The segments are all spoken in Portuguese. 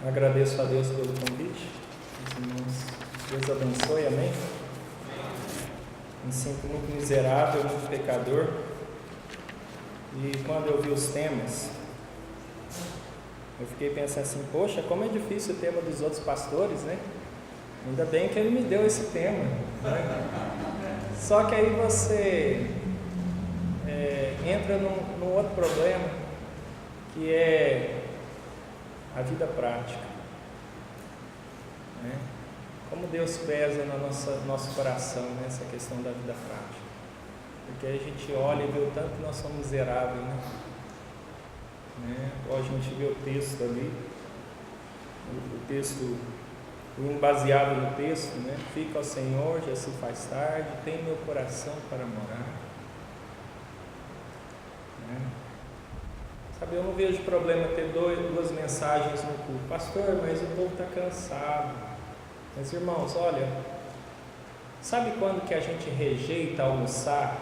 Agradeço a Deus pelo convite. Os irmãos, Deus abençoe, amém? Me sinto muito miserável, muito pecador. E quando eu vi os temas, eu fiquei pensando assim, poxa, como é difícil o tema dos outros pastores, né? Ainda bem que ele me deu esse tema, né? Só que aí você entra num outro problema, que é a vida prática, né? Como Deus pesa no nosso coração nessa questão da vida prática, porque a gente olha e vê o tanto que nós somos miseráveis, né? Ou a gente vê o texto ali, o texto, baseado no texto, né? Fica ao Senhor, já se faz tarde, tem meu coração para morar, né? Sabe, eu não vejo problema ter duas mensagens no culto. Pastor, mas o povo está cansado. Mas irmãos, olha, sabe quando que a gente rejeita almoçar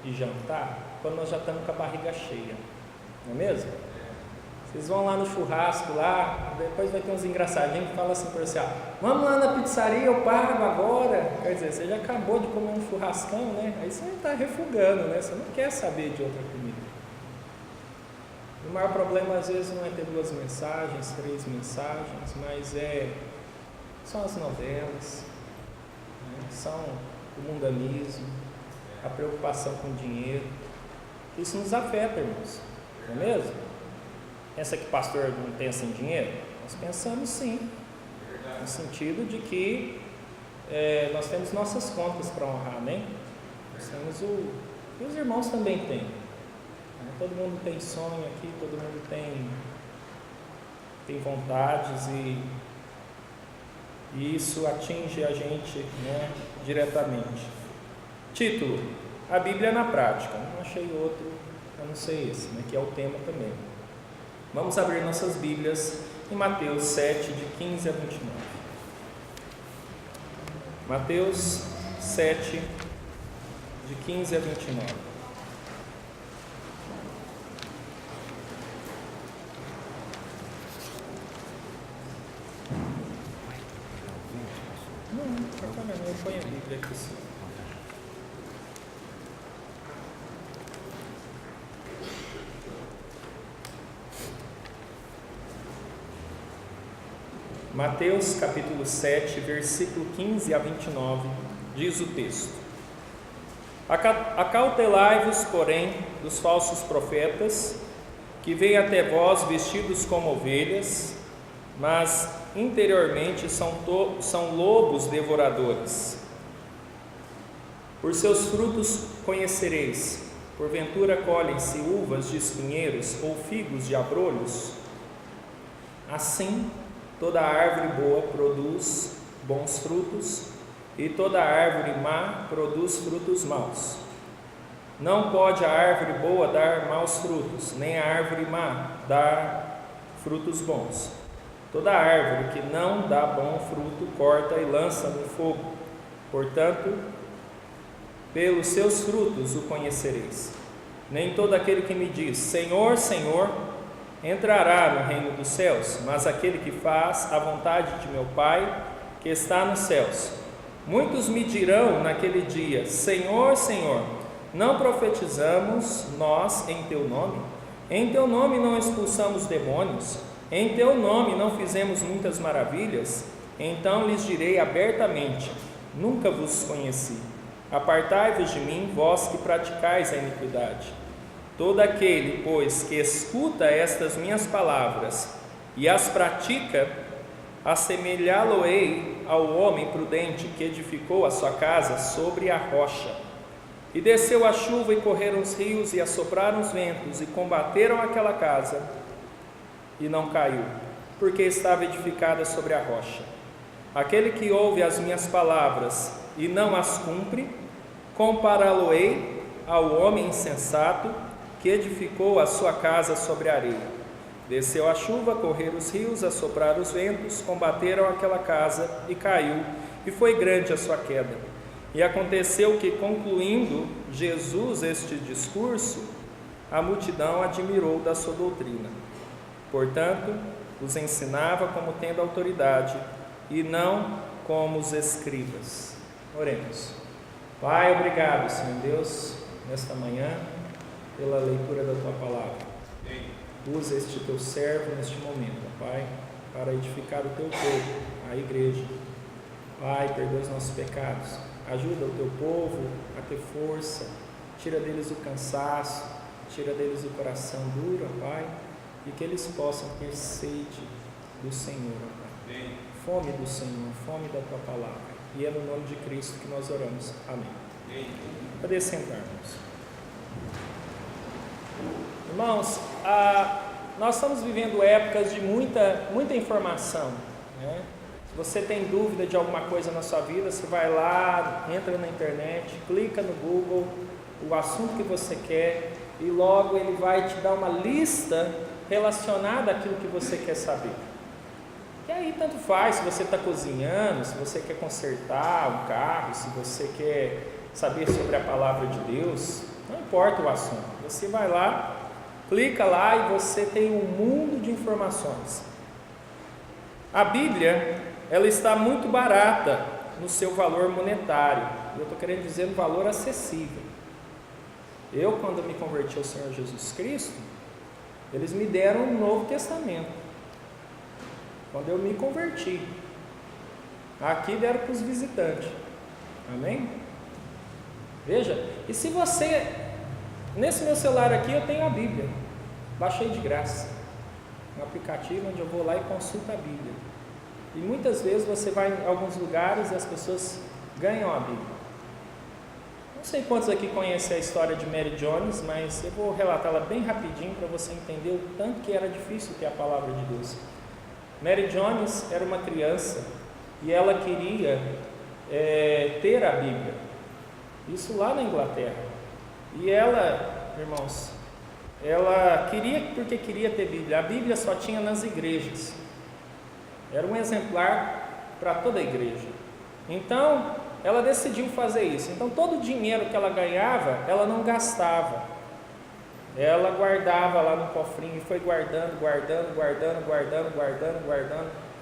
e jantar? Quando nós já estamos com a barriga cheia, não é mesmo? Vocês vão lá no churrasco lá, depois vai ter uns engraçadinhos que falam assim por você, vamos lá na pizzaria, eu pago agora. Quer dizer, você já acabou de comer um churrascão, né? Aí você está refugando, né? Você não quer saber de outra comida. O maior problema às vezes não é ter 2 mensagens, 3 mensagens, mas são as novelas, né? São o mundanismo, a preocupação com o dinheiro. Isso nos afeta, irmãos, não é mesmo? Pensa que pastor não pensa em dinheiro? Nós pensamos sim, no sentido de que nós temos nossas contas para honrar, né? Nós temos e os irmãos também têm. Todo mundo tem sonho aqui, todo mundo tem vontades e isso atinge a gente, né, diretamente. Título: A Bíblia na Prática. Não achei outro, a não ser esse, né, que é o tema também. Vamos abrir nossas Bíblias em Mateus 7, de 15 a 29. Mateus 7, de 15 a 29. Eu ponho a Bíblia aqui sim. Mateus capítulo 7, versículo 15 a 29, diz o texto: Acautelai-vos, porém, dos falsos profetas, que vêm até vós vestidos como ovelhas, mas interiormente são lobos devoradores. Por seus frutos conhecereis. Porventura colhem-se uvas de espinheiros ou figos de abrolhos? Assim, toda árvore boa produz bons frutos, e toda árvore má produz frutos maus. Não pode a árvore boa dar maus frutos, nem a árvore má dar frutos bons. Toda árvore que não dá bom fruto, corta e lança no fogo. Portanto, pelos seus frutos o conhecereis. Nem todo aquele que me diz, Senhor, Senhor, entrará no reino dos céus, mas aquele que faz a vontade de meu Pai, que está nos céus. Muitos me dirão naquele dia, Senhor, Senhor, não profetizamos nós em teu nome? Em teu nome não expulsamos demônios? Em teu nome não fizemos muitas maravilhas? Então lhes direi abertamente, nunca vos conheci. Apartai-vos de mim, vós que praticais a iniquidade. Todo aquele, pois, que escuta estas minhas palavras e as pratica, assemelhá-lo-ei ao homem prudente que edificou a sua casa sobre a rocha. E desceu a chuva e correram os rios e assopraram os ventos e combateram aquela casa, e não caiu, porque estava edificada sobre a rocha. Aquele que ouve as minhas palavras e não as cumpre, compará-lo-ei ao homem insensato que edificou a sua casa sobre a areia. Desceu a chuva, correram os rios, assopraram os ventos, combateram aquela casa e caiu, e foi grande a sua queda. E aconteceu que, concluindo Jesus este discurso, a multidão admirou da sua doutrina. Portanto, os ensinava como tendo autoridade e não como os escribas. Oremos. Pai, obrigado, Senhor Deus, nesta manhã, pela leitura da Tua Palavra. Usa este Teu servo neste momento, Pai, para edificar o Teu povo, a igreja. Pai, perdoa os nossos pecados. Ajuda o Teu povo a ter força. Tira deles o cansaço. Tira deles o coração duro, Pai. E que eles possam ter sede do Senhor, Pai. Fome do Senhor, fome da Tua Palavra. E é no nome de Cristo que nós oramos. Amém. Poder sentarmos. Irmãos, nós estamos vivendo épocas de muita informação, né? Se você tem dúvida de alguma coisa na sua vida, você vai lá, entra na internet, clica no Google, o assunto que você quer, e logo ele vai te dar uma lista relacionada àquilo que você quer saber. E aí tanto faz se você está cozinhando, se você quer consertar um carro, se você quer saber sobre a palavra de Deus, não importa o assunto, você vai lá, clica lá e você tem um mundo de informações. A Bíblia, ela está muito barata no seu valor monetário, eu estou querendo dizer no valor acessível. Eu, quando me converti ao Senhor Jesus Cristo, eles me deram um Novo Testamento. Quando eu me converti, aqui deram para os visitantes, amém? Veja, e se você, nesse meu celular aqui eu tenho a Bíblia, baixei de graça, um aplicativo onde eu vou lá e consulto a Bíblia, e muitas vezes você vai em alguns lugares e as pessoas ganham a Bíblia. Não sei quantos aqui conhecem a história de Mary Jones, mas eu vou relatá-la bem rapidinho para você entender o tanto que era difícil ter a palavra de Deus. Mary Jones era uma criança e ela queria ter a Bíblia, isso lá na Inglaterra, e ela, irmãos, ela queria porque queria ter Bíblia. A Bíblia só tinha nas igrejas, era um exemplar para toda a igreja, então ela decidiu fazer isso. Então todo o dinheiro que ela ganhava, ela não gastava, ela guardava lá no cofrinho e foi guardando.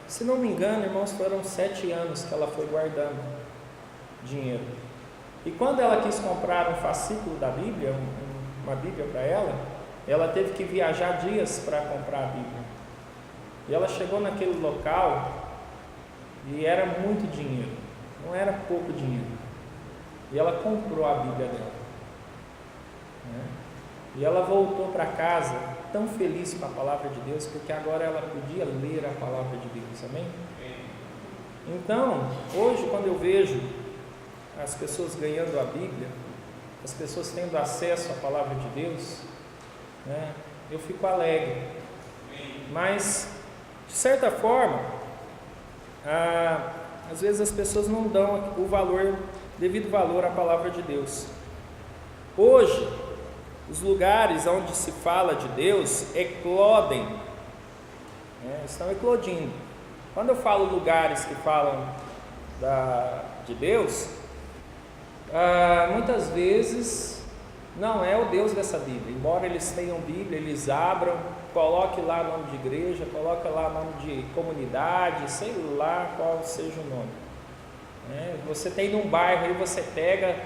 Se não me engano, irmãos, foram 7 anos que ela foi guardando dinheiro. E quando ela quis comprar um fascículo da Bíblia, uma Bíblia para ela teve que viajar dias para comprar a Bíblia. E ela chegou naquele local e era muito dinheiro, não era pouco dinheiro. E ela comprou a Bíblia dela, né? E ela voltou para casa tão feliz com a palavra de Deus, porque agora ela podia ler a palavra de Deus, amém? Então, hoje quando eu vejo as pessoas ganhando a Bíblia, as pessoas tendo acesso à palavra de Deus, né, eu fico alegre. Mas, de certa forma, às vezes as pessoas não dão o devido valor à palavra de Deus. Hoje, os lugares onde se fala de Deus eclodem, né, estão eclodindo. Quando eu falo lugares que falam de Deus, muitas vezes não é o Deus dessa Bíblia. Embora eles tenham Bíblia, eles abram, coloque lá nome de igreja, coloque lá nome de comunidade, sei lá qual seja o nome, né? Você tem num bairro aí, você pega,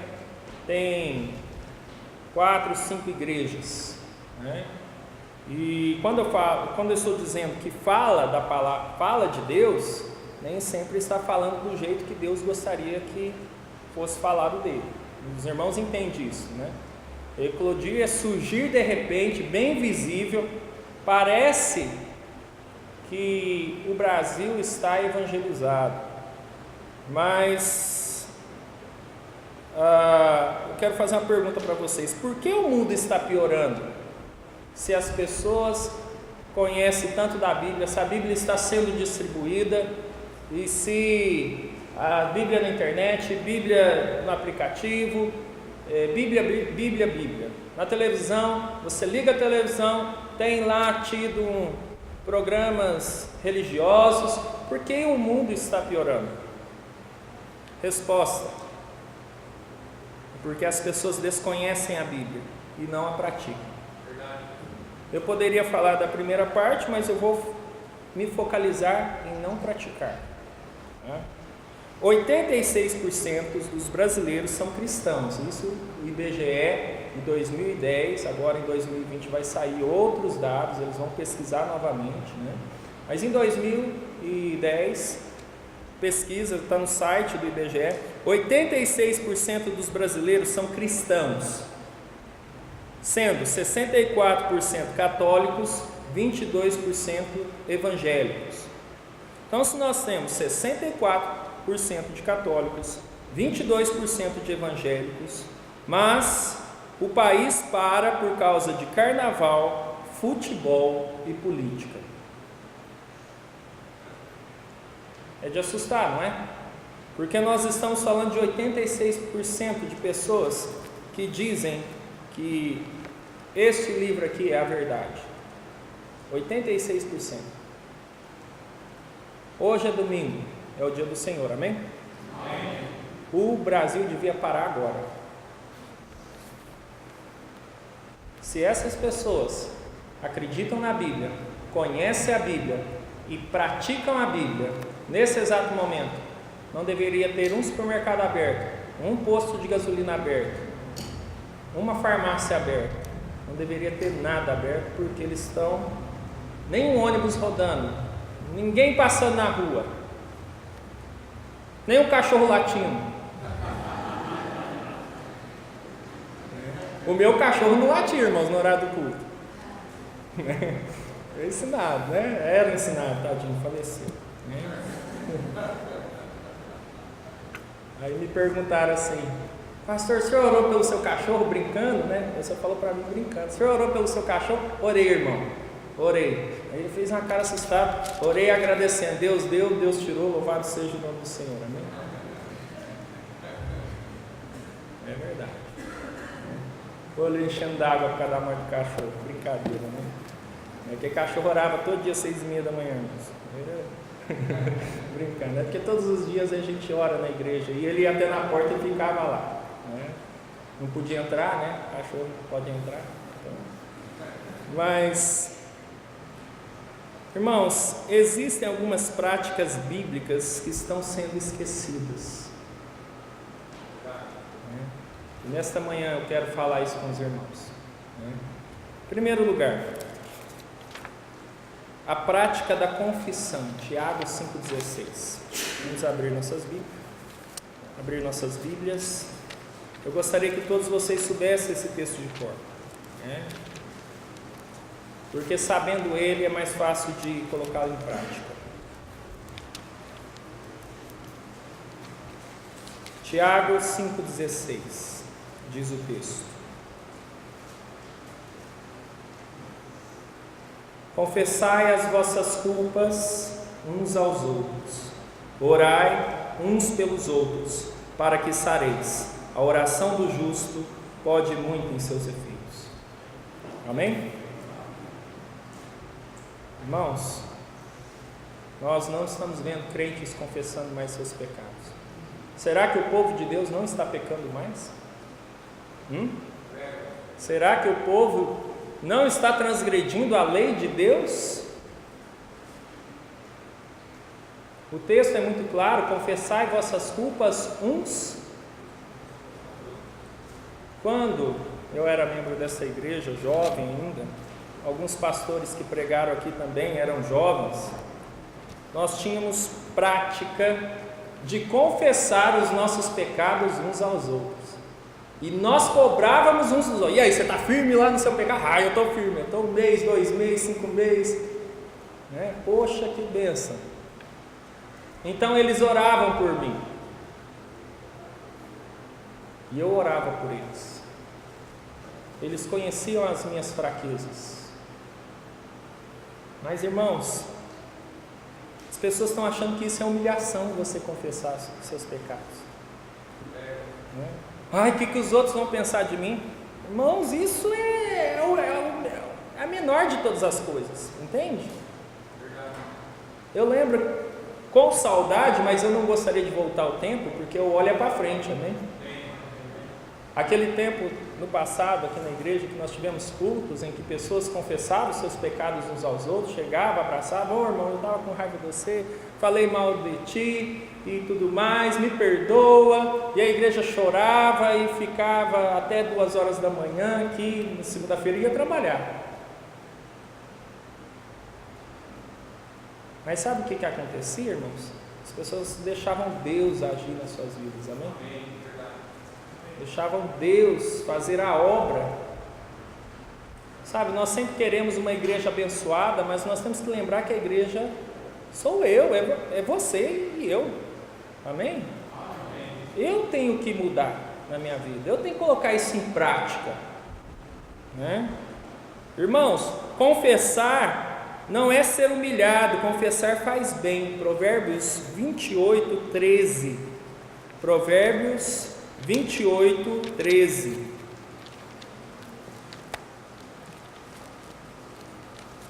tem 4, 5 igrejas, né? E quando eu estou dizendo que fala da palavra, fala de Deus, nem sempre está falando do jeito que Deus gostaria que fosse falado dele. Os irmãos entendem isso, né? Eclodir é surgir de repente, bem visível. Parece que o Brasil está evangelizado, mas eu quero fazer uma pergunta para vocês: por que o mundo está piorando? Se as pessoas conhecem tanto da Bíblia, se a Bíblia está sendo distribuída, e se a Bíblia na internet, Bíblia no aplicativo, Bíblia. Na televisão, você liga a televisão, tem lá tido programas religiosos. Por que o mundo está piorando? Resposta: porque as pessoas desconhecem a Bíblia e não a praticam. Eu poderia falar da primeira parte, mas eu vou me focalizar em não praticar. 86% dos brasileiros são cristãos. Isso o IBGE em 2010, agora em 2020 vai sair outros dados, eles vão pesquisar novamente, né? Mas em 2010, pesquisa, está no site do IBGE, 86% dos brasileiros são cristãos, sendo 64% católicos, 22% evangélicos. Então, se nós temos 64% de católicos, 22% de evangélicos, mas o país para por causa de carnaval, futebol e política. É de assustar, não é? Porque nós estamos falando de 86% de pessoas que dizem que este livro aqui é a verdade. 86%. Hoje é domingo, é o dia do Senhor, amém? Amém. O Brasil devia parar agora. Se essas pessoas acreditam na Bíblia, conhecem a Bíblia e praticam a Bíblia, nesse exato momento, não deveria ter um supermercado aberto, um posto de gasolina aberto, uma farmácia aberta, não deveria ter nada aberto, porque eles estão, nem um ônibus rodando, ninguém passando na rua, nem um cachorro latindo. O meu cachorro não latia, irmãos, no horário do culto. É ensinado, né? Era ensinado, tadinho, faleceu. Aí me perguntaram assim: pastor, o senhor orou pelo seu cachorro brincando, né? Você falou para mim brincando. O senhor orou pelo seu cachorro? Orei, irmão, orei. Aí ele fez uma cara assustada. Orei agradecendo. Deus deu, Deus tirou, louvado seja o nome do Senhor, amém? É verdade. O olho enchendo d'água por causa da morte do cachorro, brincadeira, né? É que cachorro orava todo dia 6h30 da manhã, brincando, é porque todos os dias a gente ora na igreja, e ele ia até na porta e ficava lá, né? Não podia entrar, né? O cachorro não pode entrar, então. Mas, irmãos, existem algumas práticas bíblicas que estão sendo esquecidas, né? E nesta manhã eu quero falar isso com os irmãos, né? Em primeiro lugar, a prática da confissão, Tiago 5,16. Vamos abrir nossas Bíblias. Eu gostaria que todos vocês soubessem esse texto de cor, né? Porque sabendo ele é mais fácil de colocá-lo em prática. Tiago 5,16 diz o texto: confessai as vossas culpas uns aos outros, orai uns pelos outros, para que sareis. A oração do justo pode muito em seus efeitos. Amém? Irmãos, nós não estamos vendo crentes confessando mais seus pecados. Será que o povo de Deus não está pecando mais? Será que o povo não está transgredindo a lei de Deus? O texto é muito claro: confessai vossas culpas uns. Quando eu era membro dessa igreja, jovem ainda, alguns pastores que pregaram aqui também eram jovens, nós tínhamos prática de confessar os nossos pecados uns aos outros. E nós cobrávamos uns dos outros. E aí, você está firme lá no seu pecado? Ah, eu estou firme. Eu estou 1 mês, 2 meses, 5 meses. Né? Poxa, que bênção. Então eles oravam por mim. E eu orava por eles. Eles conheciam as minhas fraquezas. Mas, irmãos, as pessoas estão achando que isso é humilhação, você confessar os seus pecados. Né? Ai, o que os outros vão pensar de mim? Irmãos, isso é a menor de todas as coisas, entende? Eu lembro com saudade, mas eu não gostaria de voltar ao tempo, porque eu olho para frente, amém? Aquele tempo no passado aqui na igreja que nós tivemos cultos em que pessoas confessavam seus pecados uns aos outros, chegavam, abraçavam: ô irmão, eu estava com raiva de você, falei mal de ti e tudo mais, me perdoa. E a igreja chorava e ficava até 2 horas da manhã aqui, na segunda-feira ia trabalhar. Mas sabe o que acontecia, irmãos? As pessoas deixavam Deus agir nas suas vidas, amém? Deixavam Deus fazer a obra. Sabe, nós sempre queremos uma igreja abençoada, mas nós temos que lembrar que a igreja sou eu, é você e eu, amém? Eu tenho que mudar na minha vida, eu tenho que colocar isso em prática, né? Irmãos, confessar não é ser humilhado, confessar faz bem. Provérbios 28, 13. Provérbios 28, 13.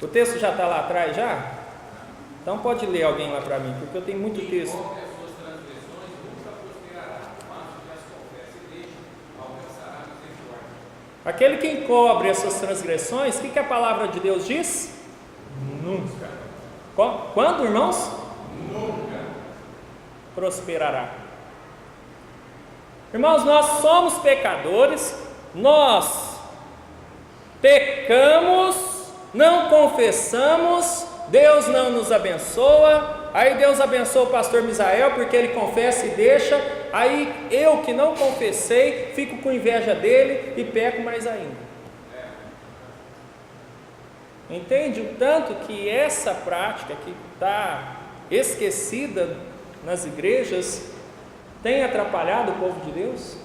O texto já está lá atrás já? Então pode ler alguém lá para mim, porque eu tenho muito texto. Aquele que encobre as suas transgressões, o que a palavra de Deus diz? Nunca. Quando, irmãos? Nunca prosperará. Irmãos, nós somos pecadores, nós pecamos, não confessamos, Deus não nos abençoa. Aí Deus abençoa o pastor Misael porque ele confessa e deixa. Aí eu que não confessei, fico com inveja dele e peco mais ainda. Entende o tanto que essa prática que está esquecida nas igrejas tem atrapalhado o povo de Deus?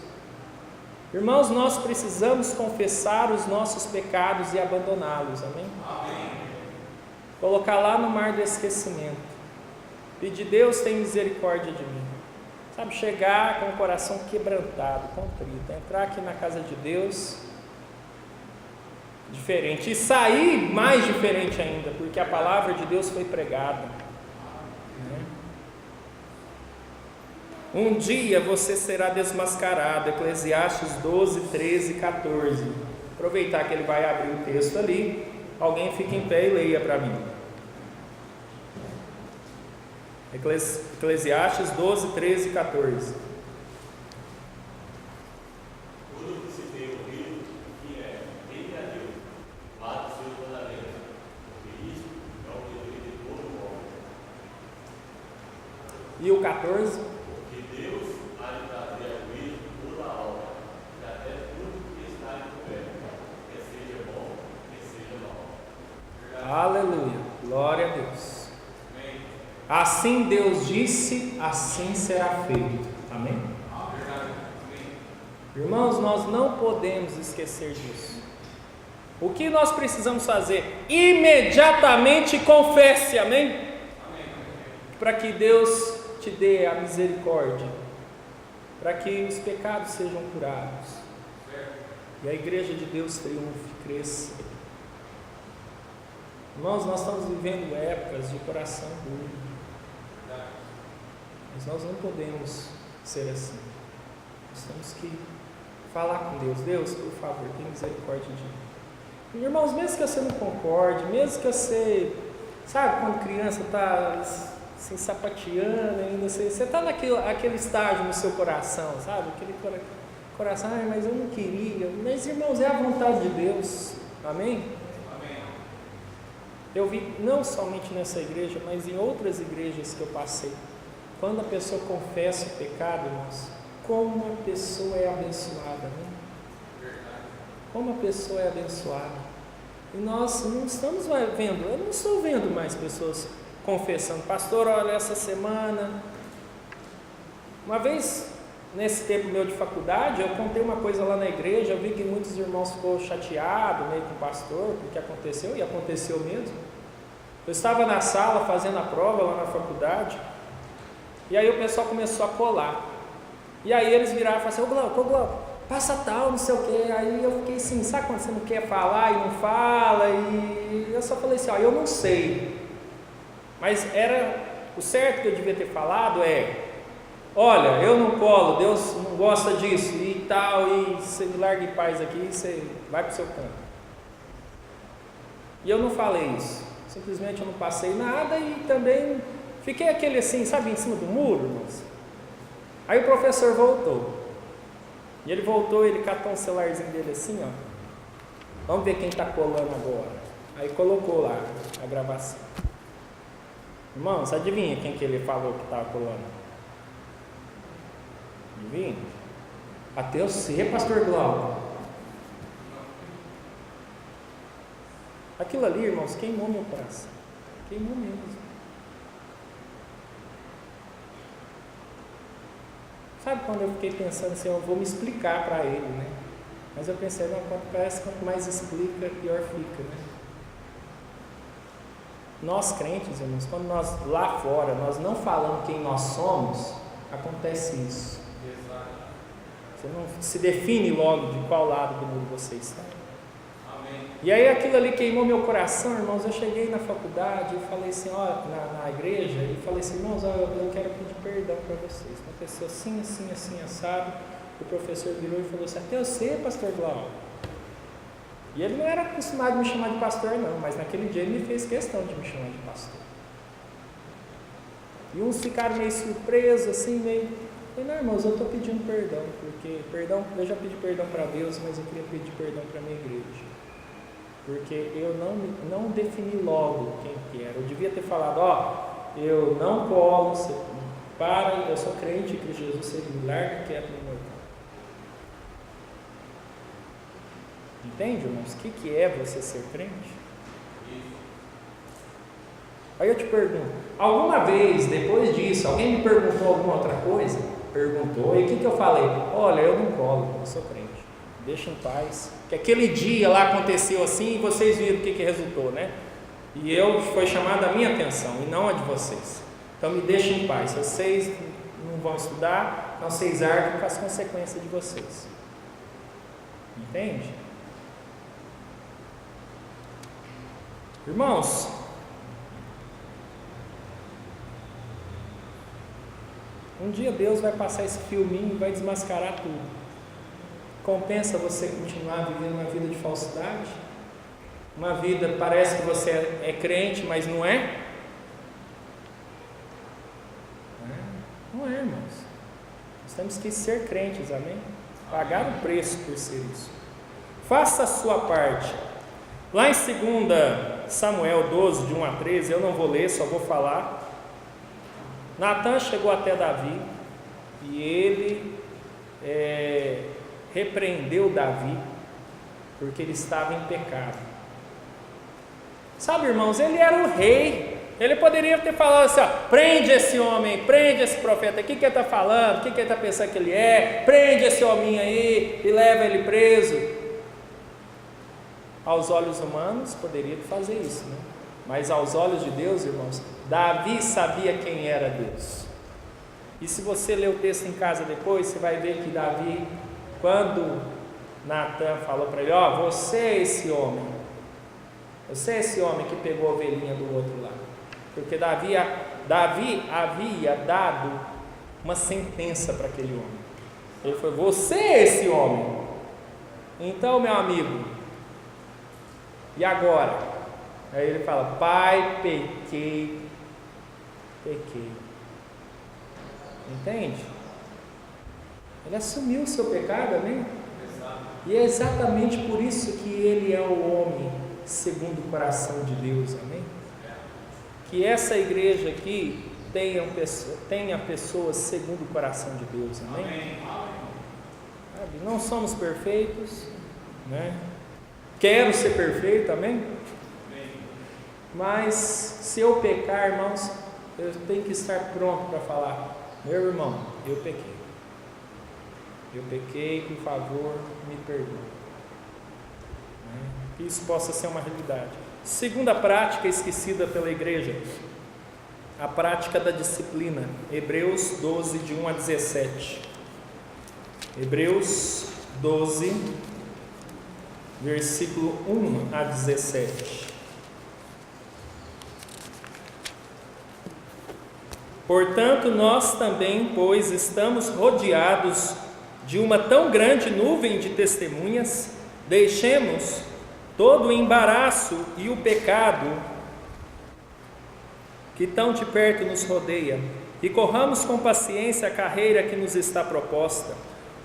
Irmãos, nós precisamos confessar os nossos pecados e abandoná-los, amém? Amém. Colocar lá no mar do esquecimento, pedir: Deus, tem misericórdia de mim, sabe, chegar com o coração quebrantado, contrito, entrar aqui na casa de Deus diferente e sair mais diferente ainda, porque a palavra de Deus foi pregada. Um dia você será desmascarado. Eclesiastes 12, 13, 14. Aproveitar que ele vai abrir o texto ali, alguém fica em pé e leia para mim. Eclesiastes 12, 13 e 14. E o 14? Porque Deus há de trazer a juízo toda a obra, e até tudo que está encoberto, quer seja bom, quer seja mal. Aleluia, glória a Deus. Amém. Assim Deus disse, assim será feito. Amém? Irmãos, nós não podemos esquecer disso. O que nós precisamos fazer? Imediatamente confesse, amém? Para que Deus te dê a misericórdia, para que os pecados sejam curados e a igreja de Deus triunfe, cresça. Irmãos, nós estamos vivendo épocas de coração duro, mas nós não podemos ser assim. Nós temos que falar com Deus: Deus, por favor, tenha misericórdia de mim. E, irmãos, mesmo que você não concorde, mesmo que você, sabe, quando criança está assim, sapateando ainda, você está naquele estágio no seu coração, sabe, aquele coração: mas eu não queria. Mas, irmãos, é a vontade de Deus, amém? Amém. Eu vi, não somente nessa igreja, mas em outras igrejas que eu passei, quando a pessoa confessa o pecado, irmãos, como a pessoa é abençoada, né? Como a pessoa é abençoada. E nós não estamos mais vendo, eu não estou vendo mais pessoas confessando: pastor, olha, essa semana, uma vez, nesse tempo meu de faculdade, eu contei uma coisa lá na igreja, eu vi que muitos irmãos ficou chateados meio com o pastor, porque aconteceu, e aconteceu mesmo. Eu estava na sala fazendo a prova lá na faculdade, e aí o pessoal começou a colar, e aí eles viraram e falaram assim: ô Glauco, passa tal, não sei o que. Aí eu fiquei assim, sabe quando você não quer falar e não fala, e eu só falei assim: ó, eu não sei, mas era o certo que eu devia ter falado olha, eu não colo, Deus não gosta disso, e tal, e você me larga em paz aqui e você vai para o seu canto. E eu não falei isso, simplesmente eu não passei nada e também fiquei aquele assim, sabe, em cima do muro, irmãos. Aí o professor voltou, e ele voltou, ele catou um celularzinho dele assim, ó, vamos ver quem está colando agora. Aí colocou lá a gravação. Irmãos, adivinha quem que ele falou que estava colando? Adivinha? Até eu sei, pastor Glauco. Aquilo ali, irmãos, queimou meu coração. Queimou mesmo. Sabe quando eu fiquei pensando assim, eu vou me explicar para ele, né? Mas eu pensei, não, parece que quanto mais explica, pior fica, né? Nós crentes, irmãos, quando nós lá fora, nós não falamos quem nós somos, acontece isso. Você não se define logo de qual lado do mundo você está. Amém. E aí aquilo ali queimou meu coração, irmãos. Eu cheguei na faculdade e falei assim, ó, na igreja, e falei assim, irmãos, eu quero pedir perdão para vocês. Aconteceu assim, assim, assim, assado. O professor virou e falou assim, até eu sei, pastor Glauco. E ele não era acostumado a me chamar de pastor não, mas naquele dia ele me fez questão de me chamar de pastor. E uns ficaram meio surpresos, assim, meio... Eu falei, não, irmãos, eu estou pedindo perdão, porque eu já pedi perdão para Deus, mas eu queria pedir perdão para a minha igreja. Porque eu não defini logo quem que era. Eu devia ter falado, ó, eu não colo, você para, eu sou crente em Cristo Jesus, você me larga quieto no meu canto. Entende, irmãos? O que é você ser crente? Aí eu te pergunto, alguma vez, depois disso, alguém me perguntou alguma outra coisa? Perguntou, e o que eu falei? Olha, eu não colo, eu sou crente, deixa em paz. Que aquele dia lá aconteceu assim e vocês viram o que resultou, né? E foi chamada a minha atenção e não a de vocês. Então me deixem em paz. Se vocês não vão estudar, então vocês arquem com as consequências de vocês. Entende? Irmãos, um dia Deus vai passar esse filminho e vai desmascarar tudo. Compensa você continuar vivendo uma vida de falsidade? Uma vida, parece que você é crente, mas não é? Não é, irmãos. Nós temos que ser crentes, amém? Pagar o preço por ser isso. Faça a sua parte. Lá em 2 Samuel 12, de 1 a 13, eu não vou ler, só vou falar. Natan chegou até Davi e ele repreendeu Davi porque ele estava em pecado. Sabe, irmãos, ele era o rei. Ele poderia ter falado assim, ó, prende esse homem, prende esse profeta, o que ele está falando, o que ele está pensando que ele é, prende esse homem aí e leva ele preso. Aos olhos humanos poderia fazer isso, né? Mas aos olhos de Deus, irmãos, Davi sabia quem era Deus. E se você ler o texto em casa depois, você vai ver que Davi, quando Natan falou para ele, ó, você é esse homem que pegou a ovelhinha do outro lado. Porque Davi havia dado uma sentença para aquele homem. Ele falou, você é esse homem. Então, meu amigo, e agora? Aí ele fala, pai, pequei. Entende? Ele assumiu o seu pecado, amém? E é exatamente por isso que ele é o homem segundo o coração de Deus, amém? Que essa igreja aqui tenha pessoas segundo o coração de Deus, amém? Sabe, não somos perfeitos, né? Quero ser perfeito, amém? Mas se eu pecar, irmãos, eu tenho que estar pronto para falar, meu irmão, eu pequei, por favor, me perdoe. Que isso possa ser uma realidade. Segunda prática esquecida pela igreja, a prática da disciplina. Hebreus 12, de 1 a 17. Hebreus 12, versículo 1 a 17. Portanto, nós também, pois estamos rodeados de uma tão grande nuvem de testemunhas, deixemos todo o embaraço e o pecado que tão de perto nos rodeia e corramos com paciência a carreira que nos está proposta,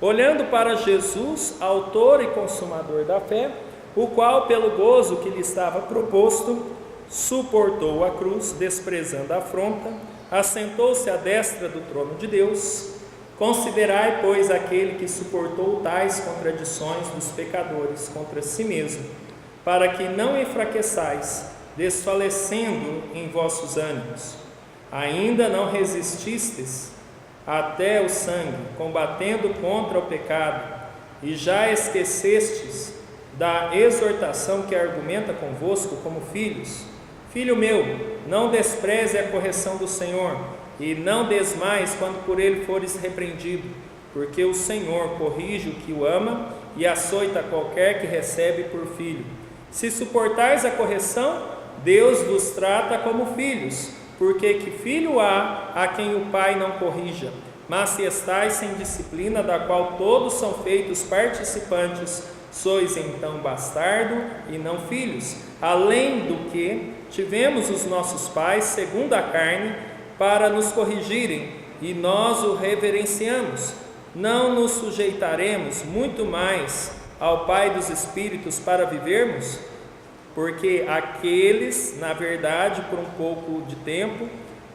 olhando para Jesus, autor e consumador da fé, o qual, pelo gozo que lhe estava proposto, suportou a cruz, desprezando a afronta, assentou-se à destra do trono de Deus. Considerai, pois, aquele que suportou tais contradições dos pecadores contra si mesmo, para que não enfraqueçais, desfalecendo em vossos ânimos. Ainda não resististes até o sangue, combatendo contra o pecado, e já esquecestes da exortação que argumenta convosco como filhos. Filho meu, não despreze a correção do Senhor, e não desmais quando por ele fores repreendido, porque o Senhor corrige o que o ama e açoita qualquer que recebe por filho. Se suportais a correção, Deus vos trata como filhos, porque que filho há a quem o pai não corrija? Mas se estais sem disciplina, da qual todos são feitos participantes, sois então bastardo e não filhos. Além do que, tivemos os nossos pais, segundo a carne, para nos corrigirem, e nós o reverenciamos. Não nos sujeitaremos muito mais ao Pai dos Espíritos para vivermos? Porque aqueles, na verdade, por um pouco de tempo,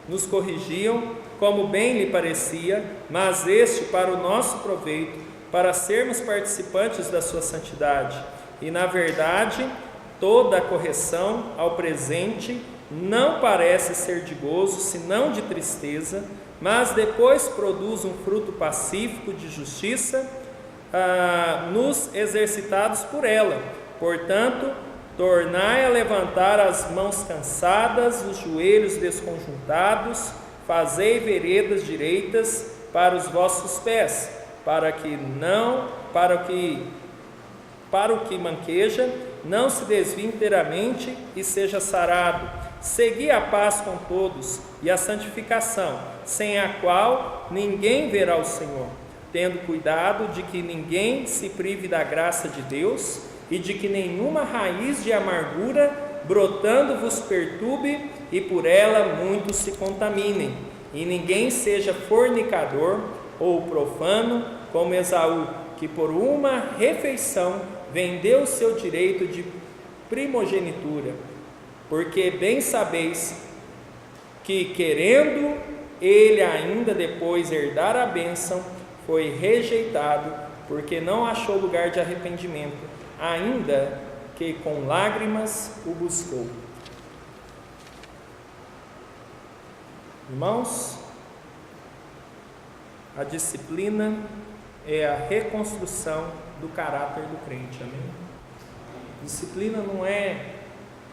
nos corrigiam, como bem lhe parecia, mas este para o nosso proveito, para sermos participantes da sua santidade. E, na verdade, toda a correção ao presente não parece ser de gozo, senão de tristeza, mas depois produz um fruto pacífico de justiça, nos exercitados por ela. Portanto, tornai a levantar as mãos cansadas, os joelhos desconjuntados, fazei veredas direitas para os vossos pés, para o que manqueja não se desvie inteiramente e seja sarado. Segui a paz com todos e a santificação, sem a qual ninguém verá o Senhor, tendo cuidado de que ninguém se prive da graça de Deus e de que nenhuma raiz de amargura brotando vos perturbe e por ela muitos se contaminem, e ninguém seja fornicador ou profano como Esaú, que por uma refeição vendeu o seu direito de primogenitura, porque bem sabeis que, querendo ele ainda depois herdar a bênção, foi rejeitado, porque não achou lugar de arrependimento, ainda que com lágrimas o buscou. Irmãos, a disciplina é a reconstrução do caráter do crente, amém? Disciplina não é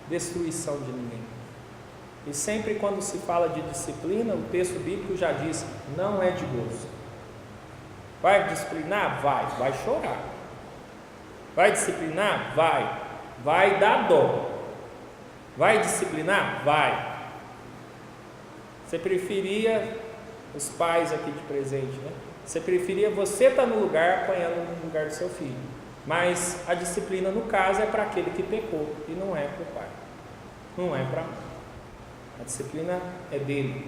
destruição de ninguém. E sempre quando se fala de disciplina, o texto bíblico já diz, não é de gozo. Vai disciplinar? Vai chorar. Vai disciplinar? Vai dar dó. Vai disciplinar? Vai. Você preferia, os pais aqui de presente, né? Você preferia você estar no lugar, apanhando no lugar do seu filho. Mas a disciplina, no caso, é para aquele que pecou e não é para o pai. Não é para a mãe. A disciplina é dele.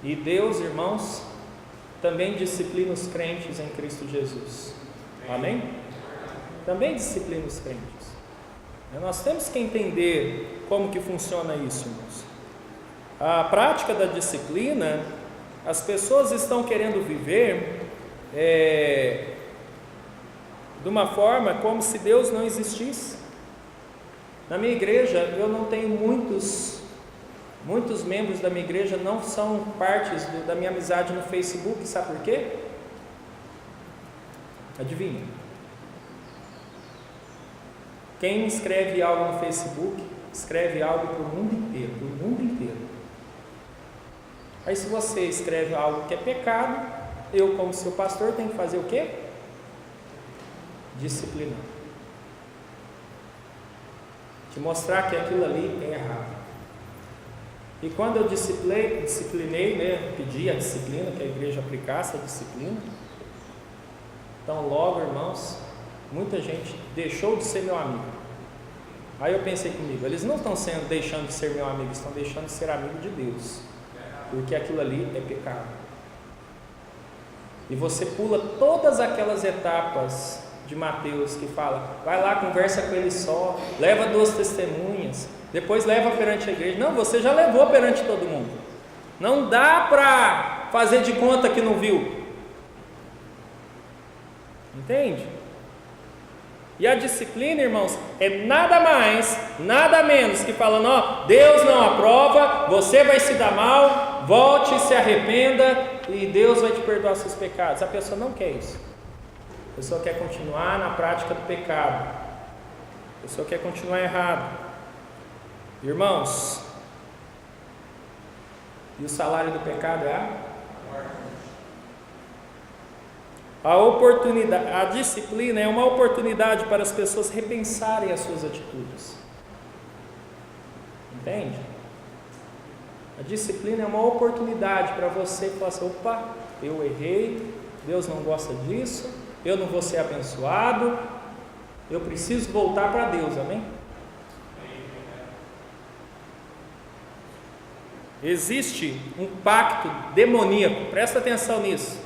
E Deus, irmãos, também disciplina os crentes em Cristo Jesus. Amém? Também disciplina os crentes. Nós temos que entender como que funciona isso, irmãos. A prática da disciplina, as pessoas estão querendo viver de uma forma como se Deus não existisse. Na minha igreja, eu não tenho muitos membros da minha igreja não são partes da minha amizade no Facebook, sabe por quê? Adivinha? Quem escreve algo no Facebook, escreve algo para o mundo inteiro. Aí se você escreve algo que é pecado, eu como seu pastor tenho que fazer o quê? Disciplinar. Te mostrar que aquilo ali é errado. E quando eu disciplinei, né, pedi a disciplina, que a igreja aplicasse a disciplina, Então, logo, irmãos, muita gente deixou de ser meu amigo. Aí eu pensei comigo, eles não estão deixando de ser meu amigo, estão deixando de ser amigo de Deus, porque aquilo ali é pecado. E você pula todas aquelas etapas de Mateus que fala, vai lá, conversa com ele só, leva 2 testemunhas, depois leva perante a igreja. Não, você já levou perante todo mundo. Não dá para fazer de conta que não viu. Entende? E a disciplina, irmãos, é nada mais, nada menos que falando, ó, Deus não aprova, você vai se dar mal, volte, se arrependa e Deus vai te perdoar seus pecados. A pessoa não quer isso. A pessoa quer continuar na prática do pecado. A pessoa quer continuar errado. Irmãos, e o salário do pecado é a oportunidade. A disciplina é uma oportunidade para as pessoas repensarem as suas atitudes. Entende? A disciplina é uma oportunidade para você falar assim, opa, eu errei, Deus não gosta disso, eu não vou ser abençoado, eu preciso voltar para Deus, amém? Existe um pacto demoníaco, presta atenção nisso.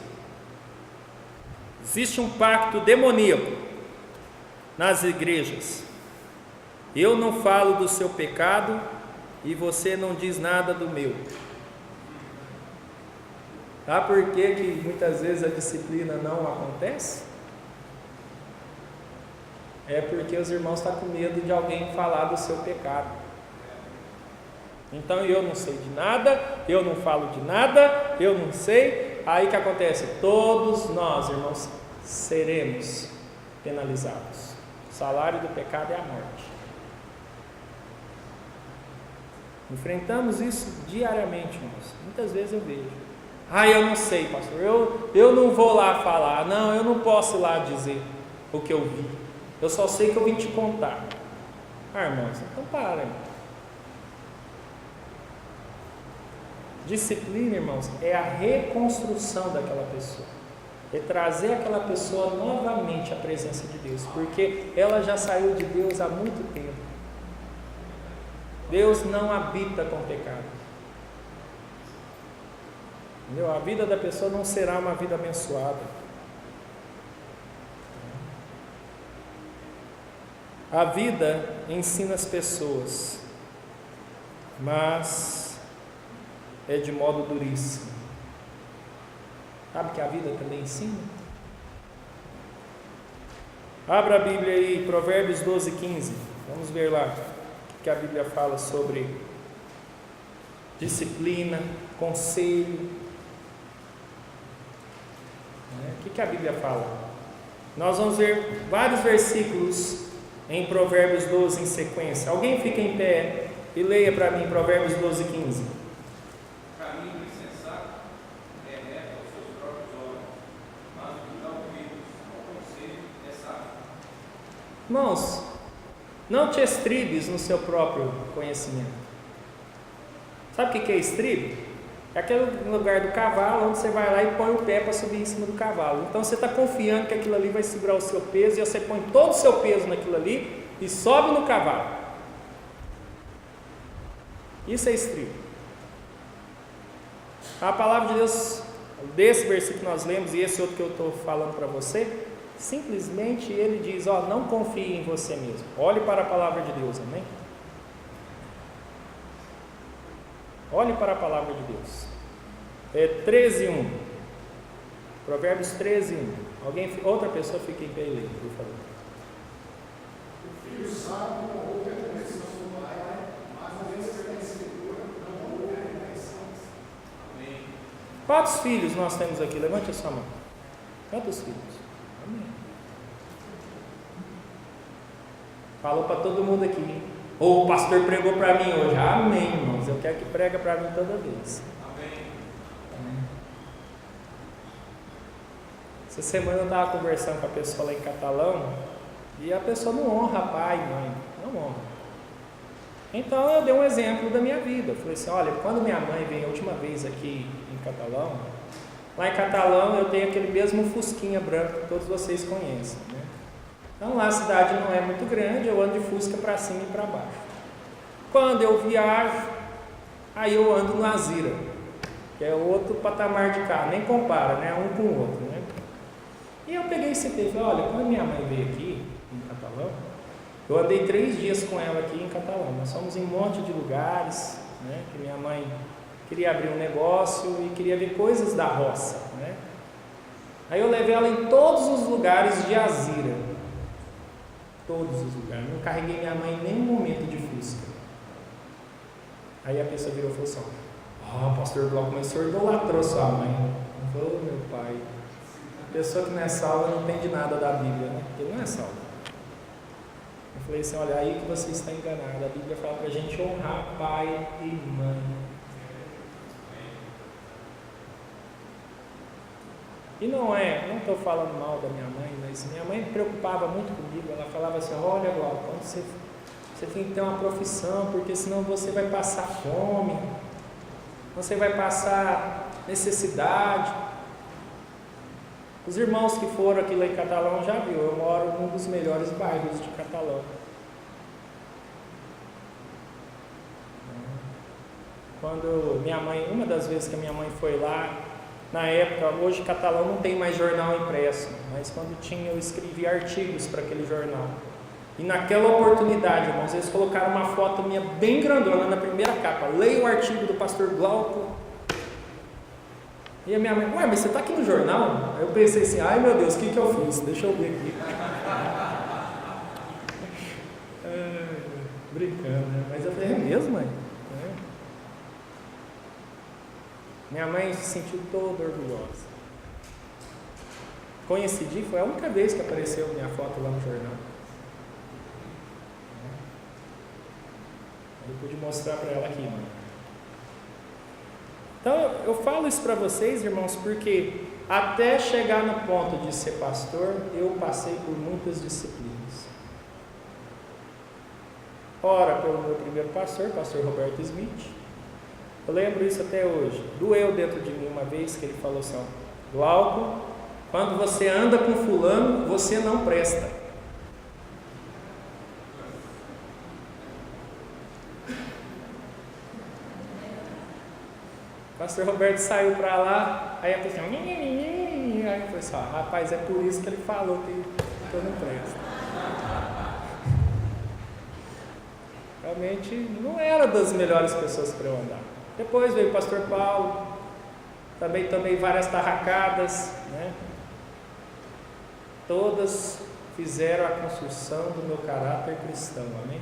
Existe um pacto demoníaco nas igrejas. Eu não falo do seu pecado e você não diz nada do meu. Sabe por que muitas vezes a disciplina não acontece? É porque os irmãos estão com medo de alguém falar do seu pecado. Então eu não sei de nada, eu não falo de nada, eu não sei. Aí o que acontece? Todos nós, irmãos, seremos penalizados. O salário do pecado é a morte. Enfrentamos isso diariamente, irmãos. Muitas vezes eu vejo. Eu não sei, pastor, eu não vou lá falar, não, eu não posso ir lá dizer o que eu vi. Eu só sei que eu vim te contar. Irmãos, então para, irmão. Disciplina, irmãos, é a reconstrução daquela pessoa, é trazer aquela pessoa novamente à presença de Deus, porque ela já saiu de Deus há muito tempo. Deus não habita com pecado, entendeu? A vida da pessoa não será uma vida abençoada. A vida ensina as pessoas, mas é de modo duríssimo. Sabe que a vida também ensina? Abra a Bíblia aí, Provérbios 12:15. Vamos ver lá o que a Bíblia fala sobre disciplina, conselho. O que a Bíblia fala? Nós vamos ver vários versículos em Provérbios 12 em sequência. Alguém fica em pé e leia para mim Provérbios 12:15. Irmãos, não te estribes no seu próprio conhecimento. Sabe o que é estribo? É aquele lugar do cavalo onde você vai lá e põe o pé para subir em cima do cavalo. Então você está confiando que aquilo ali vai segurar o seu peso, e você põe todo o seu peso naquilo ali e sobe no cavalo. Isso é estribo. A palavra de Deus, desse versículo que nós lemos e esse outro que eu estou falando para você, simplesmente ele diz, não confie em você mesmo, olhe para a palavra de Deus, amém? Olhe para a palavra de Deus. 13:1, Provérbios 13:1. Outra pessoa fique em pé e leia, por favor. O filho sábio não ouve a correção do pai, mas a desconhecedora não ouve a correção. Amém. Quantos filhos nós temos aqui? Levante a sua mão. Quantos filhos? Amém. Falou para todo mundo aqui. O pastor pregou para mim hoje. Amém, irmãos. Eu quero que prega para mim toda vez. Amém. Essa semana eu estava conversando com a pessoa lá em Catalão e a pessoa não honra pai e mãe. Não honra. Então eu dei um exemplo da minha vida. Eu falei assim, olha, quando minha mãe veio a última vez aqui em Catalão, Lá em Catalão eu tenho aquele mesmo fusquinha branco que todos vocês conhecem, né? Então lá a cidade não é muito grande, eu ando de Fusca para cima e para baixo. Quando eu viajo, aí eu ando no Azira, que é outro patamar de carro, nem compara, né? Um com o outro, né? E eu peguei esse tempo e falei, olha, quando minha mãe veio aqui, em Catalão, eu andei 3 dias com ela aqui em Catalão. Nós fomos em um monte de lugares, né? Que minha mãe queria abrir um negócio e queria ver coisas da roça, né? Aí eu levei ela em todos os lugares de Azira. Todos os lugares. Não carreguei minha mãe em nenhum momento de Fusca. Aí a pessoa virou e falou assim, pastor Glauco, mas o senhor idolatrou sua mãe. Eu falei, meu pai, a pessoa que não é salva não entende nada da Bíblia, né? Porque não é salva. Eu falei assim, olha, aí que você está enganado. A Bíblia fala para a gente honrar pai e mãe. E não estou falando mal da minha mãe, mas minha mãe preocupava muito comigo. Ela falava assim, olha, Glauco, quando você tem que ter uma profissão, porque senão você vai passar fome, você vai passar necessidade. Os irmãos que foram aqui lá em Catalão já viu, eu moro num dos melhores bairros de Catalão. Quando minha mãe, uma das vezes que a minha mãe foi lá, na época, hoje Catalão não tem mais jornal impresso, mas quando tinha eu escrevia artigos para aquele jornal. E naquela oportunidade, irmãos, eles colocaram uma foto minha bem grandona na primeira capa. Leia o artigo do pastor Glauco. E a minha mãe, ué, mas você está aqui no jornal? Aí eu pensei assim, ai meu Deus, o que eu fiz? Deixa eu ver aqui. Brincando, né? Mas eu falei, é mesmo, mãe? Minha mãe se sentiu toda orgulhosa. Coincidi, foi a única vez que apareceu minha foto lá no jornal. Eu pude mostrar para ela aqui, mãe. Então, eu falo isso para vocês, irmãos, porque até chegar no ponto de ser pastor, eu passei por muitas disciplinas. Ora, pelo meu primeiro pastor Roberto Smith. Eu lembro isso até hoje. Doeu dentro de mim uma vez que ele falou assim, Glauco, quando você anda com fulano, você não presta. O pastor Roberto saiu para lá, aí a pessoa, aí eu falei assim, rapaz, é por isso que ele falou que eu não presto. Realmente não era das melhores pessoas para eu andar. Depois veio o pastor Paulo, também tomei várias tarracadas, né? Todas fizeram a construção do meu caráter cristão, amém?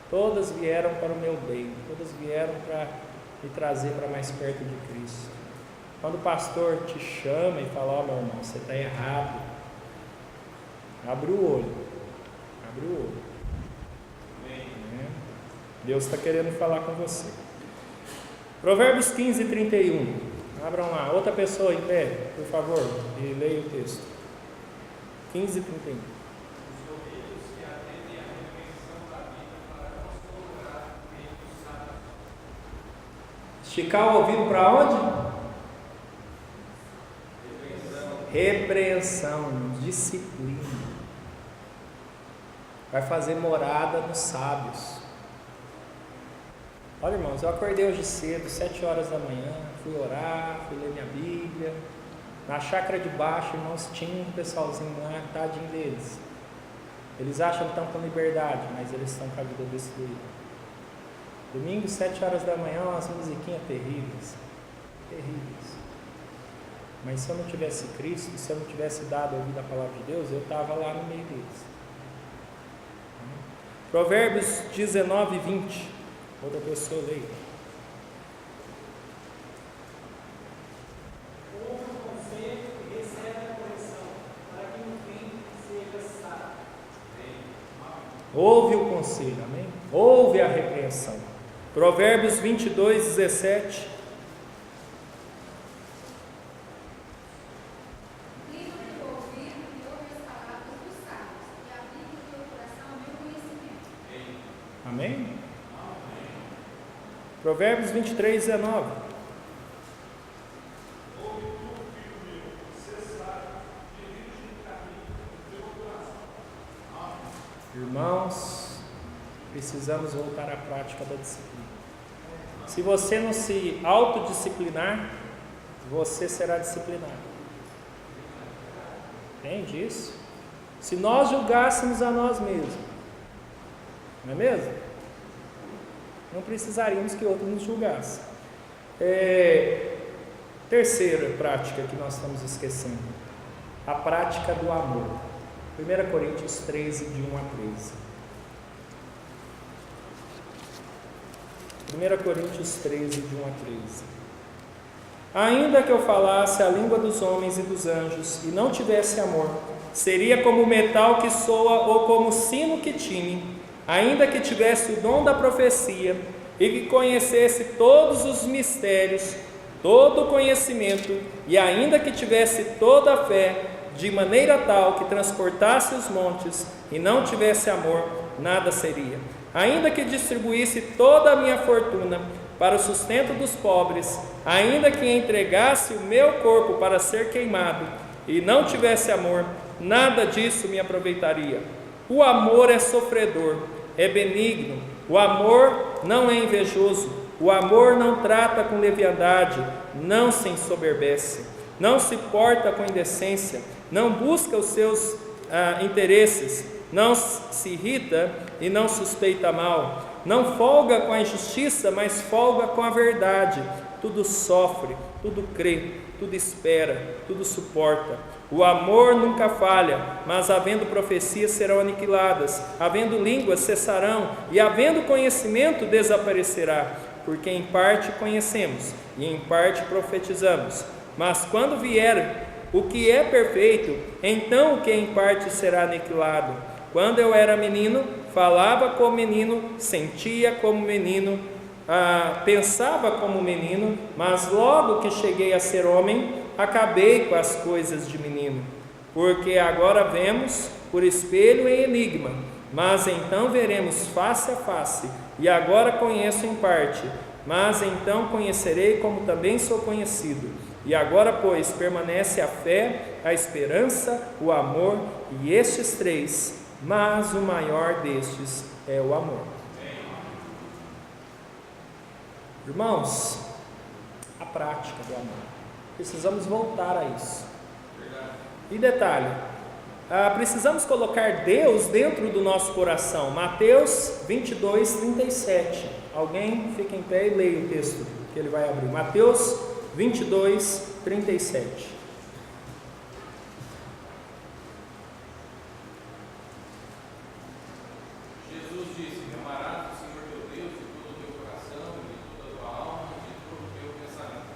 Todas vieram para o meu bem, todas vieram para me trazer para mais perto de Cristo. Quando o pastor te chama e fala, meu irmão, você está errado, abre o olho, abre o olho. Deus está querendo falar com você. Provérbios 15, 31. Abram lá. Outra pessoa em pé, por favor, e leia o texto. 15, 31. Esticar o ouvido para onde? Repreensão, disciplina. Vai fazer morada nos sábios. Olha, irmãos, eu acordei hoje cedo, 7 horas da manhã, fui orar, fui ler minha Bíblia. Na chácara de baixo, irmãos, tinha um pessoalzinho lá, tadinho deles. Eles acham que estão com liberdade, mas eles estão com a vida destruída. Domingo, 7 horas da manhã, umas musiquinhas terríveis. Terríveis. Mas se eu não tivesse Cristo, se eu não tivesse dado ouvido à palavra de Deus, eu estava lá no meio deles. Provérbios 19, 20. Outra pessoa leia. Ouve o conselho e recebe a correção, para que no fim seja sábio. Ouve o conselho, amém? Ouve a repreensão. Provérbios 22, 17. Amém? Provérbios 23, 19. Irmãos, precisamos voltar à prática da disciplina. Se você não se autodisciplinar, você será disciplinado. Entende isso? Se nós julgássemos a nós mesmos, não é mesmo? Não precisaríamos que outro nos julgasse. Terceira prática que nós estamos esquecendo: a prática do amor. 1 Coríntios 13, de 1 a 13. 1 Coríntios 13, de 1 a 13. Ainda que eu falasse a língua dos homens e dos anjos e não tivesse amor, seria como metal que soa ou como sino que tine. Ainda que tivesse o dom da profecia e que conhecesse todos os mistérios, todo o conhecimento, e ainda que tivesse toda a fé, de maneira tal que transportasse os montes e não tivesse amor, nada seria. Ainda que distribuísse toda a minha fortuna para o sustento dos pobres, ainda que entregasse o meu corpo para ser queimado e não tivesse amor, nada disso me aproveitaria. O amor é sofredor, é benigno, o amor não é invejoso, o amor não trata com leviandade, não se ensoberbece, não se porta com indecência, não busca os seus interesses, não se irrita e não suspeita mal, não folga com a injustiça, mas folga com a verdade. Tudo sofre, tudo crê, tudo espera, tudo suporta. O amor nunca falha, mas havendo profecias serão aniquiladas, havendo línguas cessarão, e havendo conhecimento desaparecerá, porque em parte conhecemos e em parte profetizamos. Mas quando vier o que é perfeito, então o que é em parte será aniquilado. Quando eu era menino, falava como menino, sentia como menino, pensava como menino, mas logo que cheguei a ser homem, acabei com as coisas de menino. Porque agora vemos por espelho em enigma, mas então veremos face a face, e agora conheço em parte, mas então conhecerei como também sou conhecido. E agora, pois, permanece a fé, a esperança, o amor, e estes três, mas o maior destes é o amor. Irmãos, a prática do amor. Precisamos voltar a isso. E detalhe, precisamos colocar Deus dentro do nosso coração. Mateus 22, 37. Alguém fica em pé e leia o texto que ele vai abrir. Mateus 22, 37. Jesus disse: amarás o Senhor teu Deus de todo o teu coração, de toda a tua alma, de todo o teu pensamento.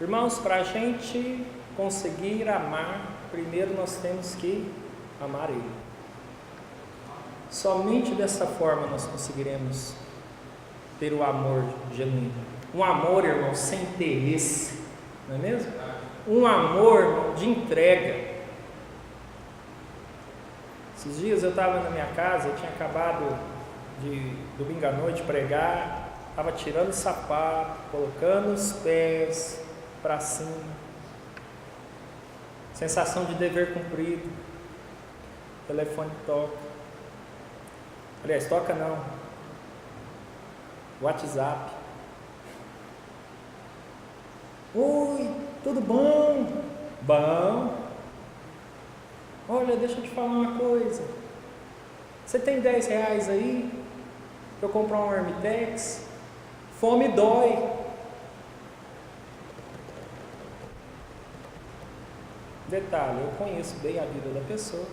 Irmãos, para a gente conseguir amar, primeiro nós temos que amar Ele. Somente dessa forma nós conseguiremos ter o amor genuíno. Um amor, irmão, sem interesse, não é mesmo? Um amor, irmão, de entrega. Esses dias eu estava na minha casa, eu tinha acabado de domingo à noite pregar, estava tirando o sapato, colocando os pés para cima, sensação de dever cumprido. O telefone toca. Aliás, toca não. WhatsApp. Oi, tudo bom? Bom. Olha, deixa eu te falar uma coisa. Você tem R$10 aí para eu comprar um Hermitex? Fome dói. Detalhe, eu conheço bem a vida da pessoa.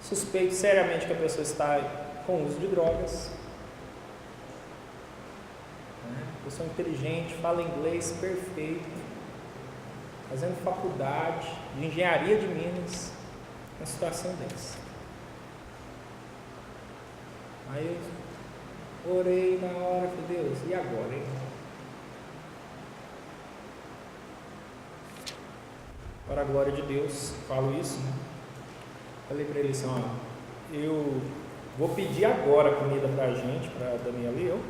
Suspeito seriamente que a pessoa está com uso de drogas. Pessoa inteligente, fala inglês perfeito, fazendo faculdade de engenharia de Minas, uma situação dessa. Aí eu orei na hora, falei: Deus, e agora, hein? Para a glória de Deus, falo isso, né? Falei para ele assim: ó, eu Vou pedir agora comida pra gente, pra Daniela e eu.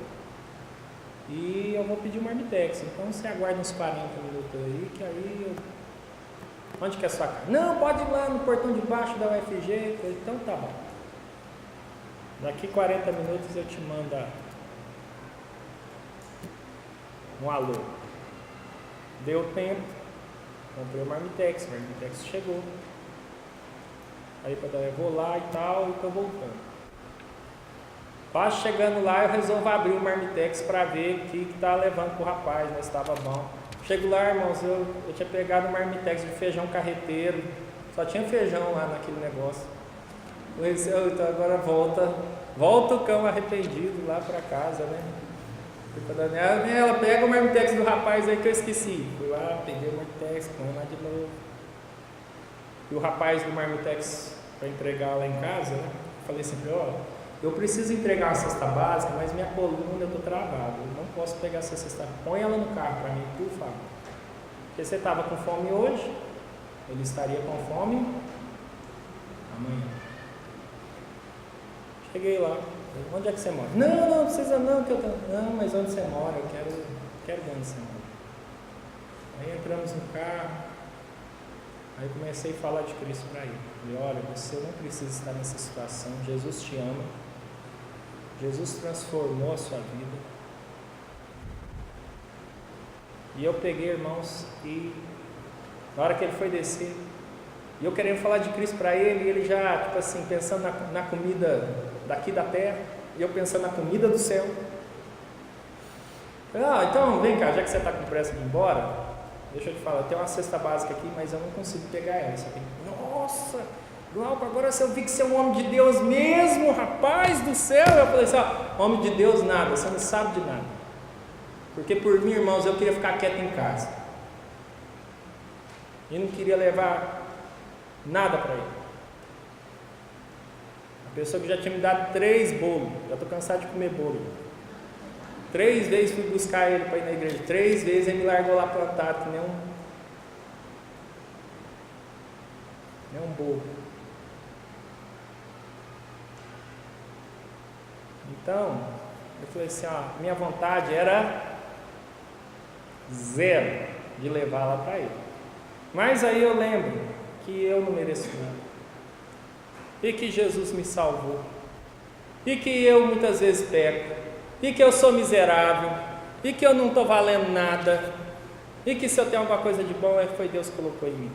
E eu vou pedir um marmitex. Então você aguarda uns 40 minutos aí, que aí eu... Onde que é a sua casa? Não, pode ir lá no portão de baixo da UFG. Então tá bom. Daqui 40 minutos eu te mando um alô. Deu tempo, comprei o marmitex chegou. Aí eu vou lá e tal, e tô voltando. Quase chegando lá, eu resolvo abrir o marmitex para ver o que tá levando pro rapaz, mas estava bom. Chego lá, irmãos, eu tinha pegado um marmitex de feijão carreteiro, só tinha feijão lá naquele negócio. Eu disse, então agora volta o cão arrependido lá para casa, né? Ela pega o marmitex do rapaz aí que eu esqueci. Fui lá, peguei o marmitex, põe lá de novo. E o rapaz do marmitex para entregar lá em casa, né? Falei assim, ó, eu preciso entregar uma cesta básica, mas minha coluna eu tô travado, eu não posso pegar essa cesta. Põe ela no carro para mim, por favor. Porque você estava com fome hoje, ele estaria com fome amanhã. Cheguei lá. Onde é que você mora? Não precisa não, que eu tô... Não, mas onde você mora? Eu quero ver onde você mora. Aí entramos no carro, aí comecei a falar de Cristo para ele. Falei, olha, você não precisa estar nessa situação, Jesus te ama, Jesus transformou a sua vida. E eu peguei, irmãos, e na hora que ele foi descer, e eu querendo falar de Cristo para ele, e ele já, tipo assim, pensando na comida daqui da terra, e eu pensando na comida do céu. Falei, então vem cá, já que você está com pressa de ir embora, deixa eu te falar, tem uma cesta básica aqui, mas eu não consigo pegar ela. Você tem... Nossa, Glauco, agora eu vi que você é um homem de Deus mesmo, rapaz do céu. Eu falei assim, homem de Deus nada, você não sabe de nada. Porque por mim, irmãos, eu queria ficar quieto em casa. E não queria levar nada para ele. A pessoa que já tinha me dado 3 bolos, já estou cansado de comer bolo. 3 vezes fui buscar ele para ir na igreja, 3 vezes ele me largou lá plantado, que nem um bolo. Então, eu falei assim, minha vontade era 0 de levar lá para ele. Mas aí eu lembro que eu não mereço nada. E que Jesus me salvou. E que eu muitas vezes peco. E que eu sou miserável. E que eu não estou valendo nada. E que se eu tenho alguma coisa de bom, foi Deus que colocou em mim.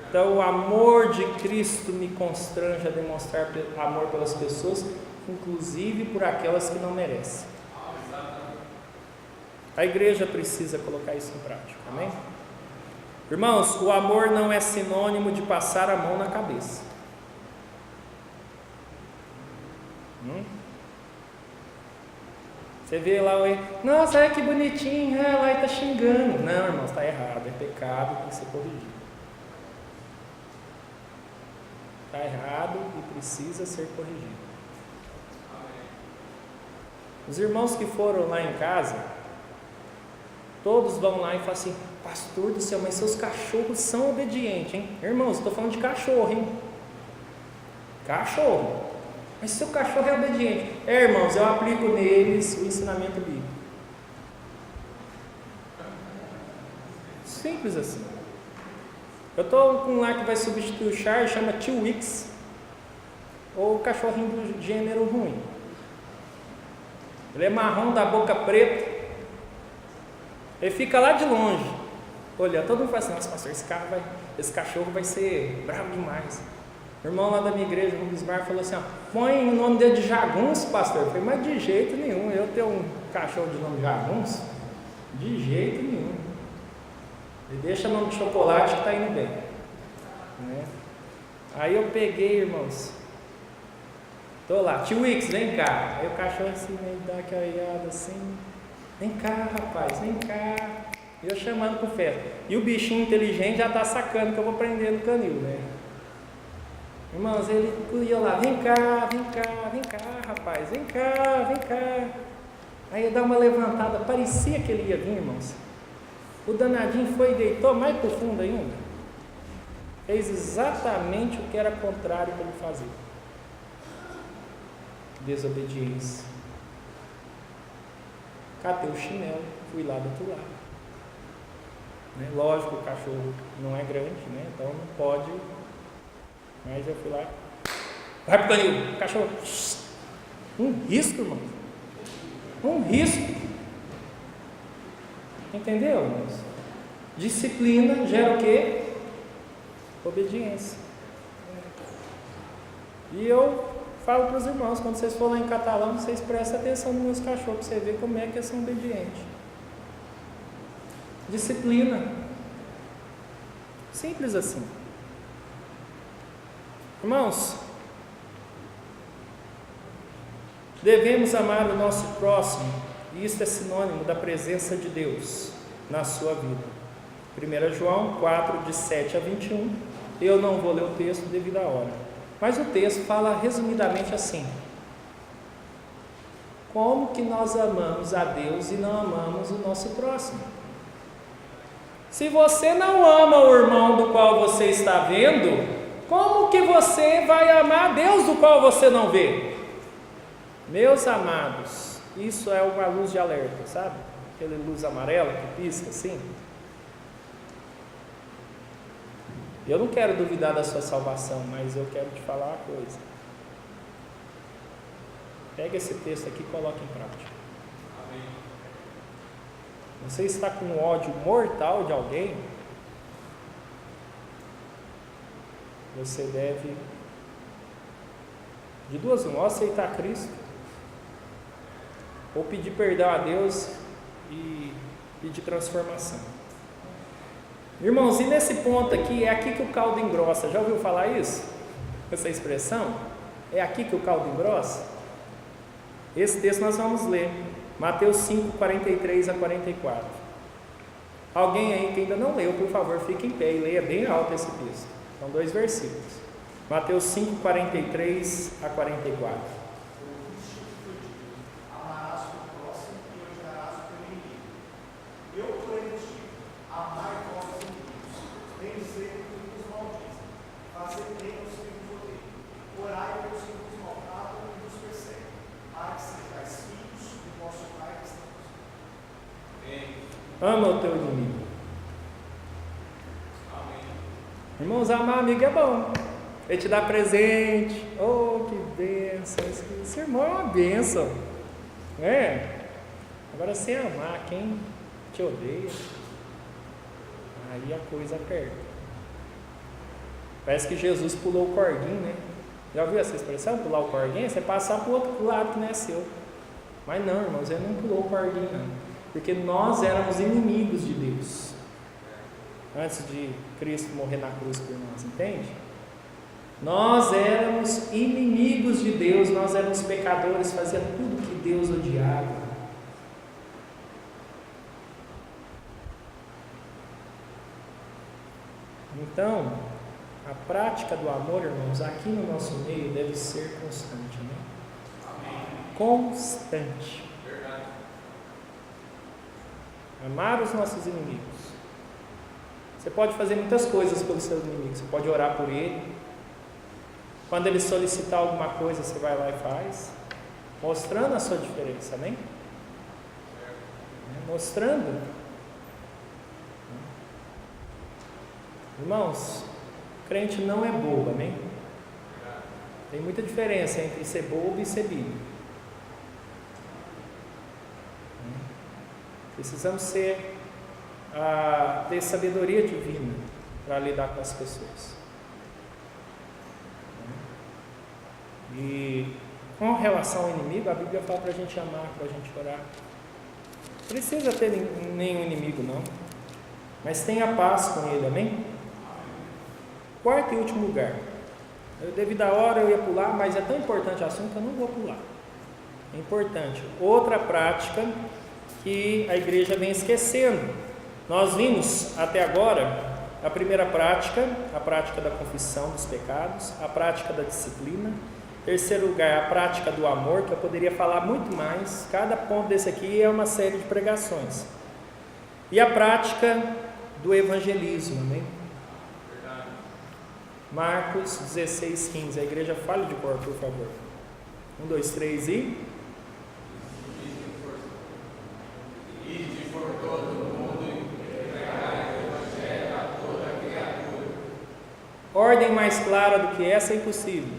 Então o amor de Cristo me constrange a demonstrar amor pelas pessoas, inclusive por aquelas que não merecem. A igreja precisa colocar isso em prática, amém? Irmãos, o amor não é sinônimo de passar a mão na cabeça. Você vê lá, nossa, olha que bonitinho, lá está xingando. Não, irmão, está errado, é pecado, tem que ser corrigido. Está errado e precisa ser corrigido. Os irmãos que foram lá em casa, todos vão lá e falam assim, pastor do céu, mas seus cachorros são obedientes, hein? Irmãos, estou falando de cachorro, hein? Cachorro. Mas seu cachorro é obediente. Irmãos, eu aplico neles o ensinamento bíblico. Simples assim. Eu estou com um lá que vai substituir o Charles, chama Tio Wix, ou o cachorrinho do gênero ruim. Ele é marrom, da boca preta. Ele fica lá de longe, olha, todo mundo fala assim, nossa pastor, esse cachorro vai ser bravo demais. O irmão lá da minha igreja, o Bismar, falou assim, põe o nome dele de Jagunço, pastor. Eu falei, mas de jeito nenhum, eu tenho um cachorro de nome Jagunço? De jeito nenhum. Ele deixa o nome de chocolate que está indo bem, né? Aí eu peguei, irmãos, tô lá, Tio Wix, vem cá. Aí o cachorro assim, meio dá aquela olhada assim, vem cá, rapaz, vem cá. E eu chamando pro fé. E o bichinho inteligente já está sacando que eu vou prender no canil, né? Irmãos, ele ia lá, vem cá, rapaz, vem cá. Aí eu dava uma levantada, parecia que ele ia vir, irmãos. O danadinho foi e deitou mais profundo ainda. Fez exatamente o que era contrário para ele fazer. Desobediência. Catei o chinelo, fui lá do outro lado. Né? Lógico, o cachorro não é grande, né? Então não pode. Mas eu fui lá. Vai pro canil, cachorro. Um risco, irmão. Um risco. Entendeu, irmãos? Disciplina gera o quê? Obediência. E eu falo para os irmãos, quando vocês forem lá em Catalão, vocês prestem atenção nos meus cachorros, para você ver como é que eles são obedientes. Disciplina. Simples assim. Irmãos, devemos amar o nosso próximo, e isso é sinônimo da presença de Deus na sua vida. 1 João 4, de 7 a 21. Eu não vou ler o texto devido à hora, mas o texto fala resumidamente assim: como que nós amamos a Deus e não amamos o nosso próximo? Se você não ama o irmão do qual você está vendo, como que você vai amar Deus do qual você não vê? Meus amados, isso é uma luz de alerta, sabe? Aquela luz amarela que pisca assim. Eu não quero duvidar da sua salvação, mas eu quero te falar uma coisa. Pega esse texto aqui e coloca em prática. Amém. Você está com ódio mortal de alguém? Você deve, de duas uma, ou aceitar Cristo, ou pedir perdão a Deus e pedir transformação. Irmãos, e nesse ponto aqui, é aqui que o caldo engrossa. Já ouviu falar isso? Essa expressão? É aqui que o caldo engrossa? Esse texto nós vamos ler, Mateus 5, 43 a 44. Alguém aí que ainda não leu, por favor, fique em pé e leia bem alto esse texto. São 2 versículos. Mateus 5, 43 a 44. Amarás o próximo e odiarás o teu inimigo. Eu, porém, vos digo: amai vossos inimigos, bendizei os que vos maldizem, fazei bem aos que vos odeiam, orai pelos que vos maltratam e vos perseguem, para que sejais filhos de vosso Pai que está nos céus. Ama o teu inimigo. Irmãos, amar amigo é bom. Ele te dá presente. Oh, que bênção. Esse irmão é uma bênção. Não é? Agora, sem amar quem te odeia, aí a coisa aperta. Parece que Jesus pulou o corguinho, né? Já ouviu essa expressão? Pular o corguinho? É você passar para o outro lado que não é seu. Mas não, irmãos, ele não pulou o corguinho, não. Porque nós éramos inimigos de Deus antes de Cristo morrer na cruz por nós, entende? Nós éramos inimigos de Deus, nós éramos pecadores, fazia tudo que Deus odiava. Então, a prática do amor, irmãos, aqui no nosso meio deve ser constante, né? Amém. Constante. Verdade. Amar os nossos inimigos. Você pode fazer muitas coisas pelos seus inimigos. Você pode orar por ele. Quando ele solicitar alguma coisa, você vai lá e faz, mostrando a sua diferença, amém? Mostrando. Irmãos, crente não é bobo, amém? Tem muita diferença entre ser bobo e ser bíblico. Precisamos ter sabedoria divina para lidar com as pessoas. E com relação ao inimigo, a Bíblia fala para a gente amar, para a gente orar. Não precisa ter nenhum inimigo, não. Mas tenha paz com ele, amém? Quarto e último lugar. Devido à hora eu ia pular, mas é tão importante o assunto que eu não vou pular. É importante. Outra prática que a igreja vem esquecendo. Nós vimos até agora a primeira prática, a prática da confissão dos pecados, a prática da disciplina. Terceiro lugar, a prática do amor, que eu poderia falar muito mais. Cada ponto desse aqui é uma série de pregações. E a prática do evangelismo, amém? Marcos 16, 15. A igreja fale de cor, por favor. 1, 2, 3 e... Ide por todo mundo e pregai o evangelho a toda criatura. Ordem mais clara do que essa é impossível,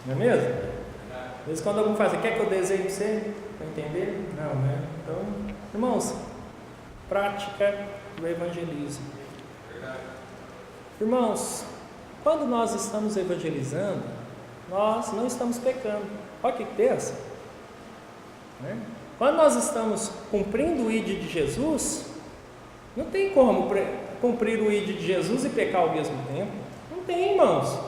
não é mesmo? Às vezes quando alguém fala, quer que eu desenhe você para entender? Não, né? Então, irmãos, prática do evangelismo. Irmãos, quando nós estamos evangelizando, nós não estamos pecando. Olha que pensa, né? Quando nós estamos cumprindo o ID de Jesus, não tem como cumprir o ID de Jesus e pecar ao mesmo tempo. Não tem, irmãos.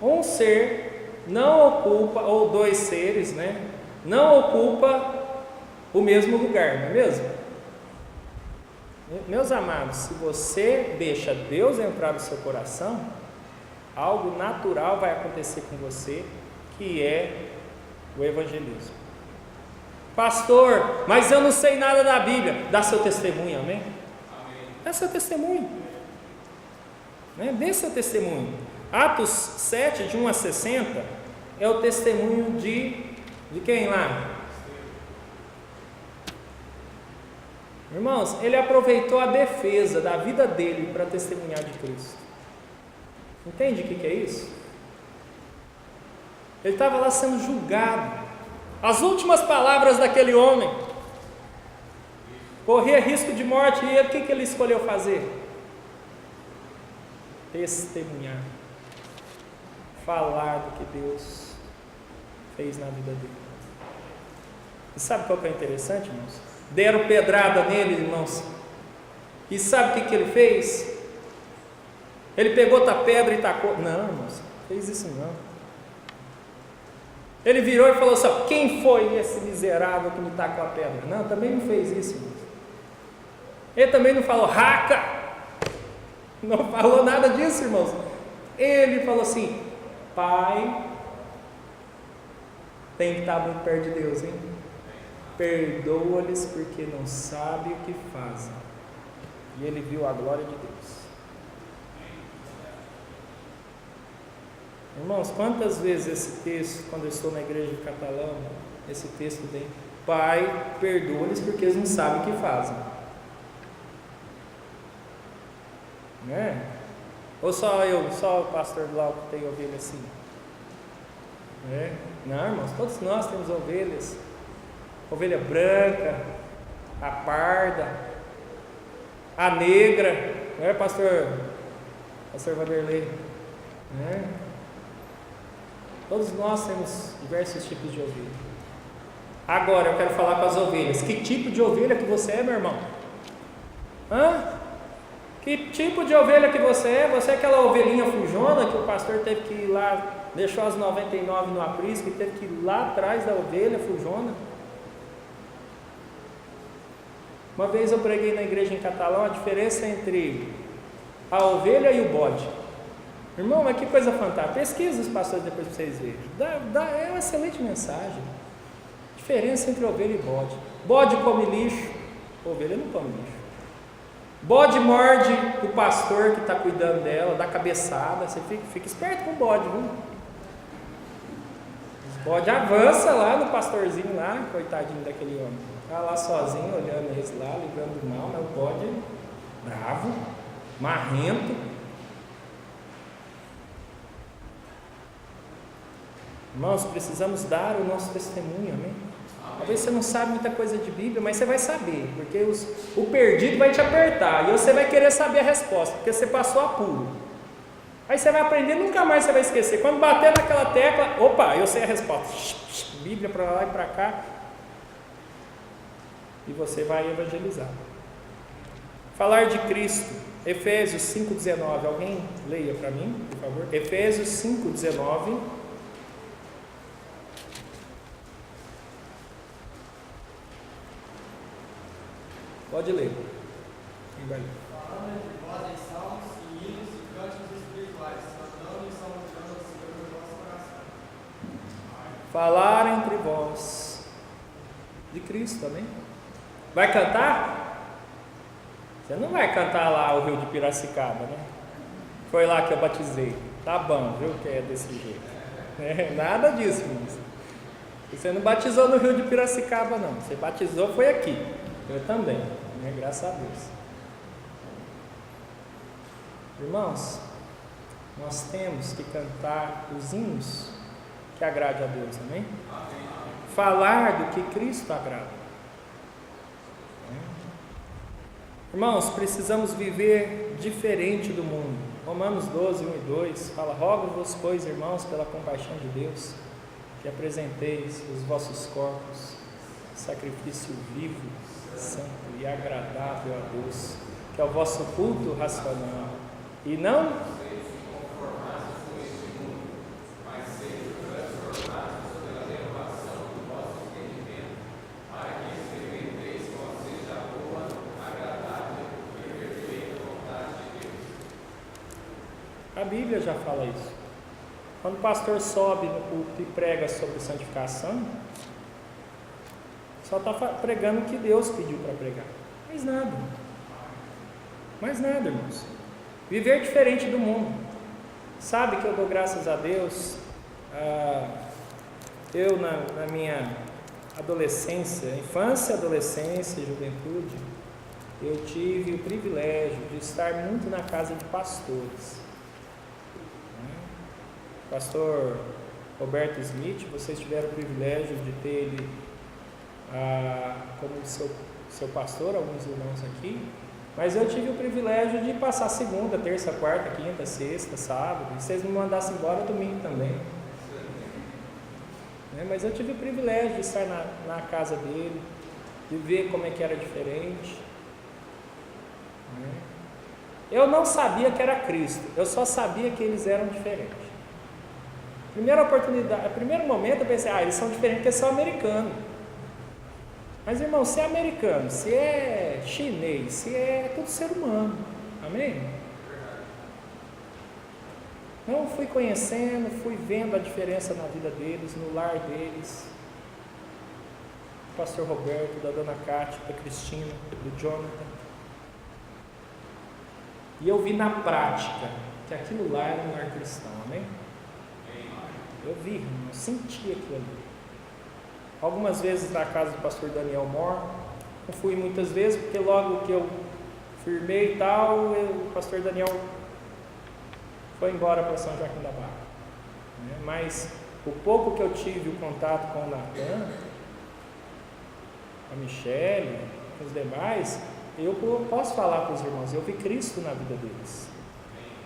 Um ser não ocupa, ou dois seres, né? Não ocupa o mesmo lugar, não é mesmo? Meus amados, se você deixa Deus entrar no seu coração, algo natural vai acontecer com você, que é o evangelismo. Pastor, mas eu não sei nada da Bíblia. Dá seu testemunho, amém? Dá seu testemunho, né? Dê seu testemunho. Atos 7, de 1 a 60, é o testemunho de quem lá? Irmãos, ele aproveitou a defesa da vida dele para testemunhar de Cristo. Entende o que é isso? Ele estava lá sendo julgado. As últimas palavras daquele homem corria risco de morte, e ele, o que ele escolheu fazer? Testemunhar, falar do que Deus fez na vida dele. E sabe qual que é interessante, irmãos? Deram pedrada nele, irmãos, e sabe o que ele fez? Ele pegou outra pedra e tacou. Não, irmãos, fez isso não. Ele virou e falou assim: quem foi esse miserável que me tacou a pedra? Não, também não fez isso, irmãos. Ele também não falou raca, não falou nada disso, irmãos. Ele falou assim: Pai, tem que estar muito perto de Deus, hein? Perdoa-lhes porque não sabem o que fazem. E ele viu a glória de Deus. Irmãos, quantas vezes esse texto, quando eu estou na igreja de Catalão, esse texto vem: Pai, perdoa-lhes porque eles não sabem o que fazem, né? Ou só eu, só o pastor Glauco tem ovelha assim, né? Não, irmãos, todos nós temos ovelhas. Ovelha branca, a parda, a negra, não é, pastor Vanderlei, né? Todos nós temos diversos tipos de ovelha. Agora eu quero falar com as ovelhas. Que tipo de ovelha que você é, meu irmão? Que tipo de ovelha que você é? Você é aquela ovelhinha fujona que o pastor teve que ir lá, deixou as 99 no aprisco e teve que ir lá atrás da ovelha fujona? Uma vez eu preguei na igreja em Catalão a diferença entre a ovelha e o bode. Irmão, mas que coisa fantástica. Pesquisa os pastores depois para vocês verem. É uma excelente mensagem. Diferença entre ovelha e bode. Bode come lixo, ovelha não come lixo. Bode morde o pastor que está cuidando dela, dá cabeçada. Você fica esperto com o bode, viu? O bode avança lá no pastorzinho lá, coitadinho daquele homem. Está lá sozinho, olhando eles lá, livrando do mal, mas o bode bravo, marrento. Irmãos, precisamos dar o nosso testemunho, amém? Talvez você não sabe muita coisa de Bíblia, mas você vai saber, porque o perdido vai te apertar, e você vai querer saber a resposta, porque você passou a pulo. Aí você vai aprender, nunca mais você vai esquecer. Quando bater naquela tecla, opa, eu sei a resposta. Bíblia para lá e para cá. E você vai evangelizar. Falar de Cristo, Efésios 5,19. Alguém leia para mim, por favor? Efésios 5,19. Pode ler. Quem vai ler? Falando entre vós em salmos e hinos e cânticos espirituais, cantando e salmodiando ao Senhor no vosso coração. Falar entre vós de Cristo, amém? Vai cantar? Você não vai cantar lá o Rio de Piracicaba, né? Foi lá que eu batizei. Tá bom, viu que é desse jeito. Nada disso, irmãos. Você não batizou no Rio de Piracicaba, não. Você batizou foi aqui. Eu também, né? Graças a Deus. Irmãos, nós temos que cantar os hinos que agrade a Deus, amém? Falar do que Cristo agrada. Irmãos, precisamos viver diferente do mundo. Romanos 12, 1 e 2 fala: rogo-vos, pois, irmãos, pela compaixão de Deus, que apresenteis os vossos corpos, sacrifício vivo, santo e agradável a Deus, que é o vosso culto racional. E não a Bíblia já fala isso. Quando o pastor sobe no púlpito e prega sobre santificação, só está pregando o que Deus pediu para pregar. Mais nada. Mais nada, irmãos. Viver diferente do mundo. Sabe que eu dou graças a Deus. Eu na minha adolescência, infância, adolescência e juventude, eu tive o privilégio de estar muito na casa de pastores. Pastor Roberto Smith, vocês tiveram o privilégio de ter ele como seu pastor, alguns irmãos aqui, mas eu tive o privilégio de passar segunda, terça, quarta, quinta, sexta, sábado, e vocês me mandassem embora domingo também. Mas eu tive o privilégio de estar na casa dele, de ver como é que era diferente. Eu não sabia que era Cristo, eu só sabia que eles eram diferentes. Primeira oportunidade, primeiro momento eu pensei, eles são diferentes porque são americanos. Mas irmão, se é americano, se é chinês, se é tudo ser humano, amém? Então fui conhecendo, fui vendo a diferença na vida deles, no lar deles. Do pastor Roberto, da dona Cátia, da Cristina, do Jonathan. E eu vi na prática que aquilo lá era um lar cristão, amém? Eu vi, irmão, eu senti aquilo ali. Algumas vezes na casa do pastor Daniel Moore, não fui muitas vezes, porque logo que eu firmei e tal, o pastor Daniel foi embora para São Joaquim da Barra. Mas o pouco que eu tive o contato com o Natan, a Michele, com os demais, eu posso falar para os irmãos, eu vi Cristo na vida deles.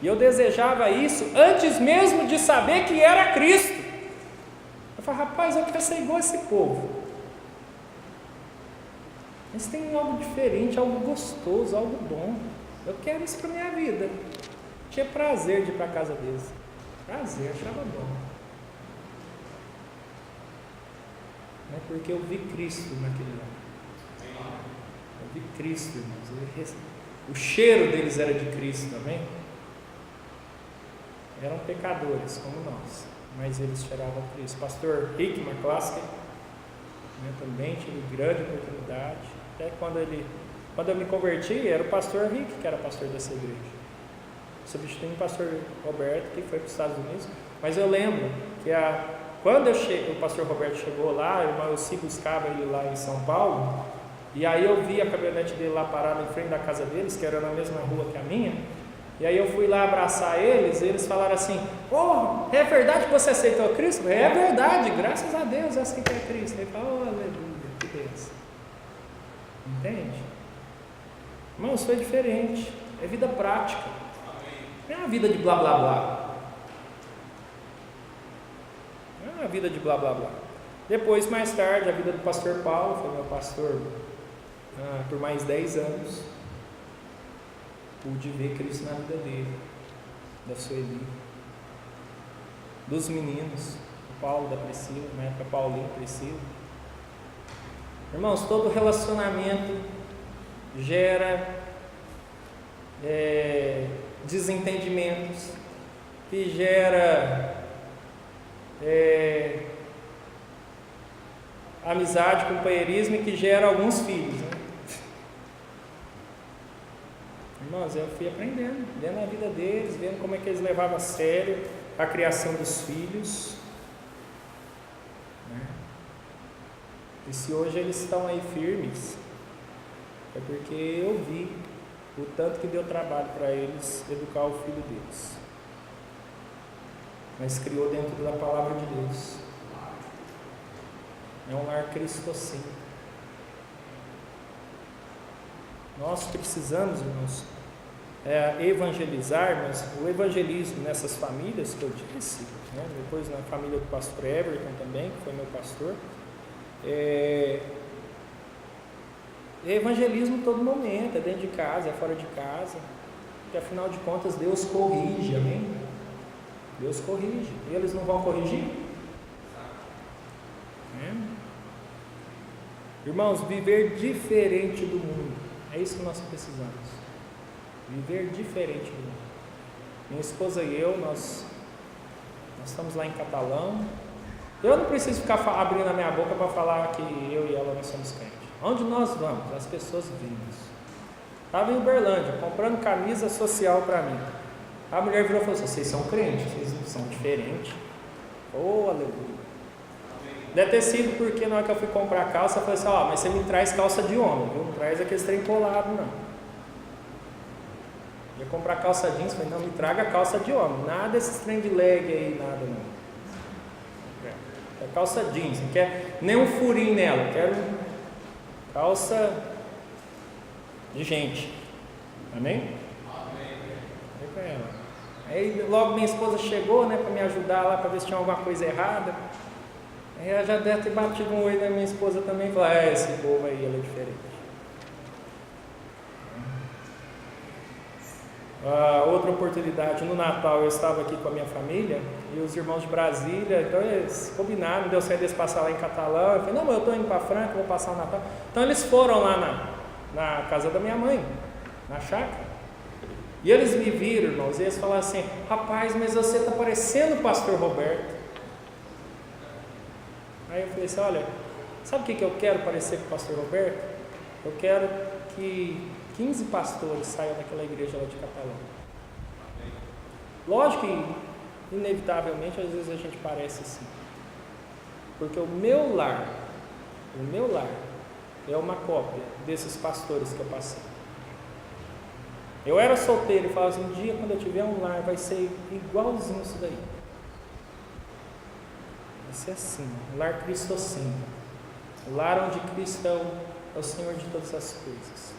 E eu desejava isso antes mesmo de saber que era Cristo. Eu falei, rapaz, eu quero ser igual a esse povo. Eles têm algo diferente, algo gostoso, algo bom. Eu quero isso para a minha vida. Tinha prazer de ir para a casa deles. Prazer, achava bom. Porque eu vi Cristo naquele lugar. Eu vi Cristo, irmãos. O cheiro deles era de Cristo, amém? Eram pecadores como nós, mas eles cheiravam Cristo. Pastor Rick McCloskey, também tive grande oportunidade. Até quando eu me converti, era o pastor Rick que era pastor dessa igreja, substituindo o pastor Roberto, que foi para os Estados Unidos. Mas eu lembro que quando o pastor Roberto chegou lá, eu buscava ele lá em São Paulo, e aí eu vi a caminhonete dele lá parada em frente da casa deles, que era na mesma rua que a minha. E aí eu fui lá abraçar eles, e eles falaram assim, é verdade que você aceitou Cristo? É verdade, graças a Deus eu aceitei Cristo. Ele falou, aleluia, que Deus. Entende? Irmãos, foi diferente, é vida prática, não é uma vida de blá blá blá. Não é uma vida de blá blá blá. Depois, mais tarde, a vida do pastor Paulo, foi meu pastor por mais 10 anos. Pude ver Cristo na vida dele, da Sueli, dos meninos, do Paulo, da Priscila, na época Paulinho, Priscila. Irmãos, todo relacionamento gera desentendimentos, que gera amizade, companheirismo e que gera alguns filhos, né? Irmãos, eu fui aprendendo, vendo a vida deles, vendo como é que eles levavam a sério a criação dos filhos, E se hoje eles estão aí firmes, é porque eu vi o tanto que deu trabalho para eles educar o filho deles. Mas criou dentro da palavra de Deus. É um lar cristocêntrico. Nós precisamos, irmãos, evangelizar, mas o evangelismo nessas famílias que eu disse, né, depois na família do pastor Everton também, que foi meu pastor, é evangelismo todo momento, é dentro de casa, é fora de casa, porque afinal de contas Deus corrige, amém? Deus corrige, e eles não vão corrigir? Irmãos, viver diferente do mundo, é isso que nós precisamos, viver diferente do mundo. Minha esposa e eu, nós estamos lá em Catalão. Eu não preciso ficar abrindo a minha boca para falar que eu e ela não somos crentes. Onde nós vamos, as pessoas vivem isso. Estava em Uberlândia, comprando camisa social para mim. A mulher virou e falou assim: vocês são crentes, vocês são diferentes. Oh, aleluia. Deve ter sido porque na hora que eu fui comprar calça, eu falei assim: mas você me traz calça de homem, viu? Não traz aquele trem colado, não. Eu ia comprar calça jeans, falei: não, me traga calça de homem, nada desses trem de leg aí, nada não. É calça jeans, não quer nem um furinho nela, quero calça de gente. Amém? Amém. Aí logo minha esposa chegou, né, para me ajudar lá, para ver se tinha alguma coisa errada. Aí ela já deve ter batido um oi na minha esposa também e falou: esse povo aí, ela é diferente. Outra oportunidade, no Natal eu estava aqui com a minha família e os irmãos de Brasília, então eles combinaram, deu certo eles passar lá em Catalão. Eu falei: não, mas eu estou indo para Franca, vou passar o Natal. Então eles foram lá na casa da minha mãe, na chácara, e eles me viram, irmãos, e eles falaram assim: rapaz, mas você está parecendo o pastor Roberto. Aí eu falei assim: olha, sabe o que eu quero parecer com o pastor Roberto? Eu quero que 15 pastores saiam daquela igreja lá de Catalão. Lógico que, inevitavelmente, às vezes a gente parece assim. Porque o meu lar é uma cópia desses pastores que eu passei. Eu era solteiro e falava assim: um dia quando eu tiver um lar vai ser igualzinho isso daí. Vai ser assim, um lar cristocêntrico. Um lar onde Cristo é o Senhor de todas as coisas.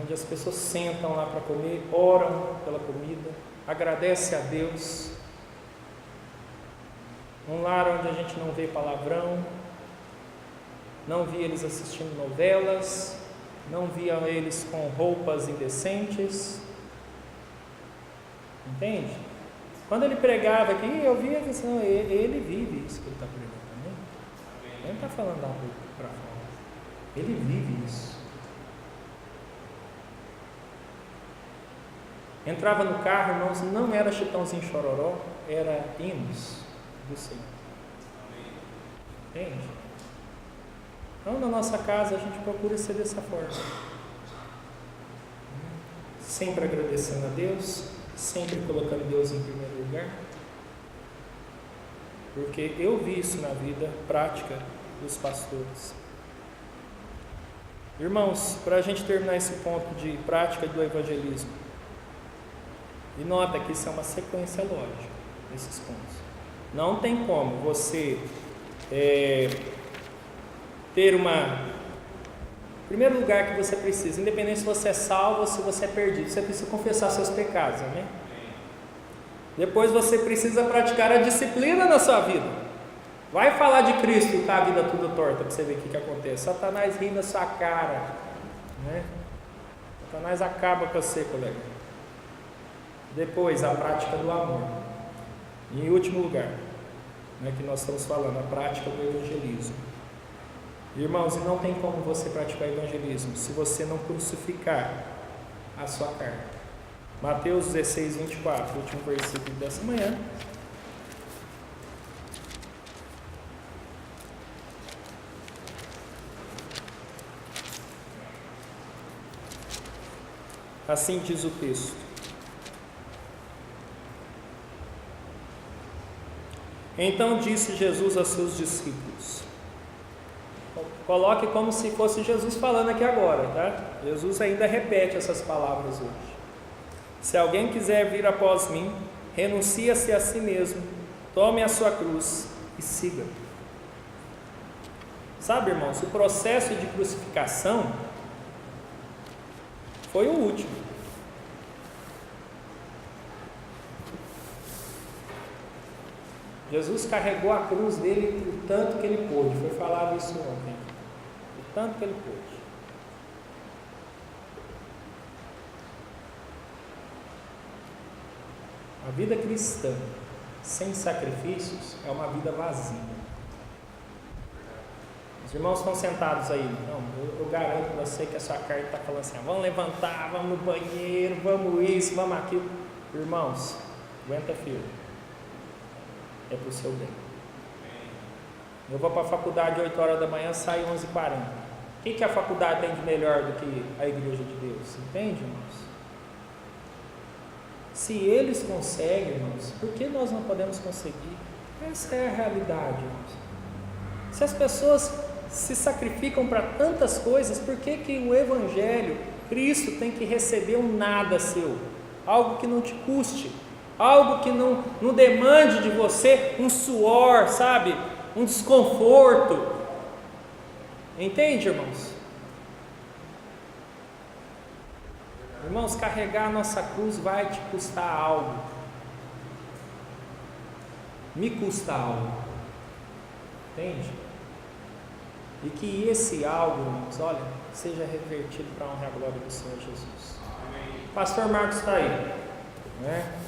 Onde as pessoas sentam lá para comer, oram pela comida, agradecem a Deus. Um lar onde a gente não vê palavrão, não via eles assistindo novelas, não via eles com roupas indecentes. Entende? Quando ele pregava aqui, eu via que assim, ele vive isso que ele está pregando. Né? Ele não está falando da boca para fora, ele vive isso. Entrava no carro, irmãos, não era Chitãozinho Chororó, era hinos do Senhor. Entende? Então, na nossa casa, a gente procura ser dessa forma. Sempre agradecendo a Deus, sempre colocando Deus em primeiro lugar. Porque eu vi isso na vida prática dos pastores. Irmãos, para a gente terminar esse ponto de prática do evangelismo, e nota que isso é uma sequência lógica, esses pontos. Não tem como você ter primeiro lugar que você precisa, independente se você é salvo ou se você é perdido, você precisa confessar seus pecados, amém? Depois você precisa praticar a disciplina na sua vida. Vai falar de Cristo e está a vida tudo torta, para você ver o que acontece. Satanás ri na sua cara, né? Satanás acaba com você, colega. Depois, a prática do amor. E em último lugar, né, que nós estamos falando, a prática do evangelismo. Irmãos, e não tem como você praticar evangelismo se você não crucificar a sua carne. Mateus 16, 24, último versículo dessa manhã. Assim diz o texto: Então disse Jesus a seus discípulos. Coloque como se fosse Jesus falando aqui agora, tá? Jesus ainda repete essas palavras hoje. Se alguém quiser vir após mim, renuncie-se a si mesmo, tome a sua cruz e siga. Sabe, irmãos, o processo de crucificação foi o último. Jesus carregou a cruz dele o tanto que ele pôde. Foi falado isso ontem. O tanto que ele pôde. A vida cristã sem sacrifícios é uma vida vazia. Os irmãos estão sentados aí. Não, eu garanto para você que a sua carne está falando assim: vamos levantar, vamos no banheiro, vamos isso, vamos aquilo. Irmãos, aguenta firme. É para o seu bem. Eu vou para a faculdade 8 horas da manhã, saio 11h40. O que a faculdade tem de melhor do que a igreja de Deus? Entende, irmãos? Se eles conseguem, irmãos, por que nós não podemos conseguir? Essa é a realidade, irmãos. Se as pessoas se sacrificam para tantas coisas, por que o Evangelho, Cristo, tem que receber um nada seu? Algo que não te custe, algo que não demande de você um suor, sabe? Um desconforto. Entende, irmãos? Irmãos, carregar a nossa cruz vai te custar algo. Me custa algo. Entende? E que esse algo, irmãos, olha, seja revertido para a honra e a glória do Senhor Jesus. Amém. Pastor Marcos está aí, né?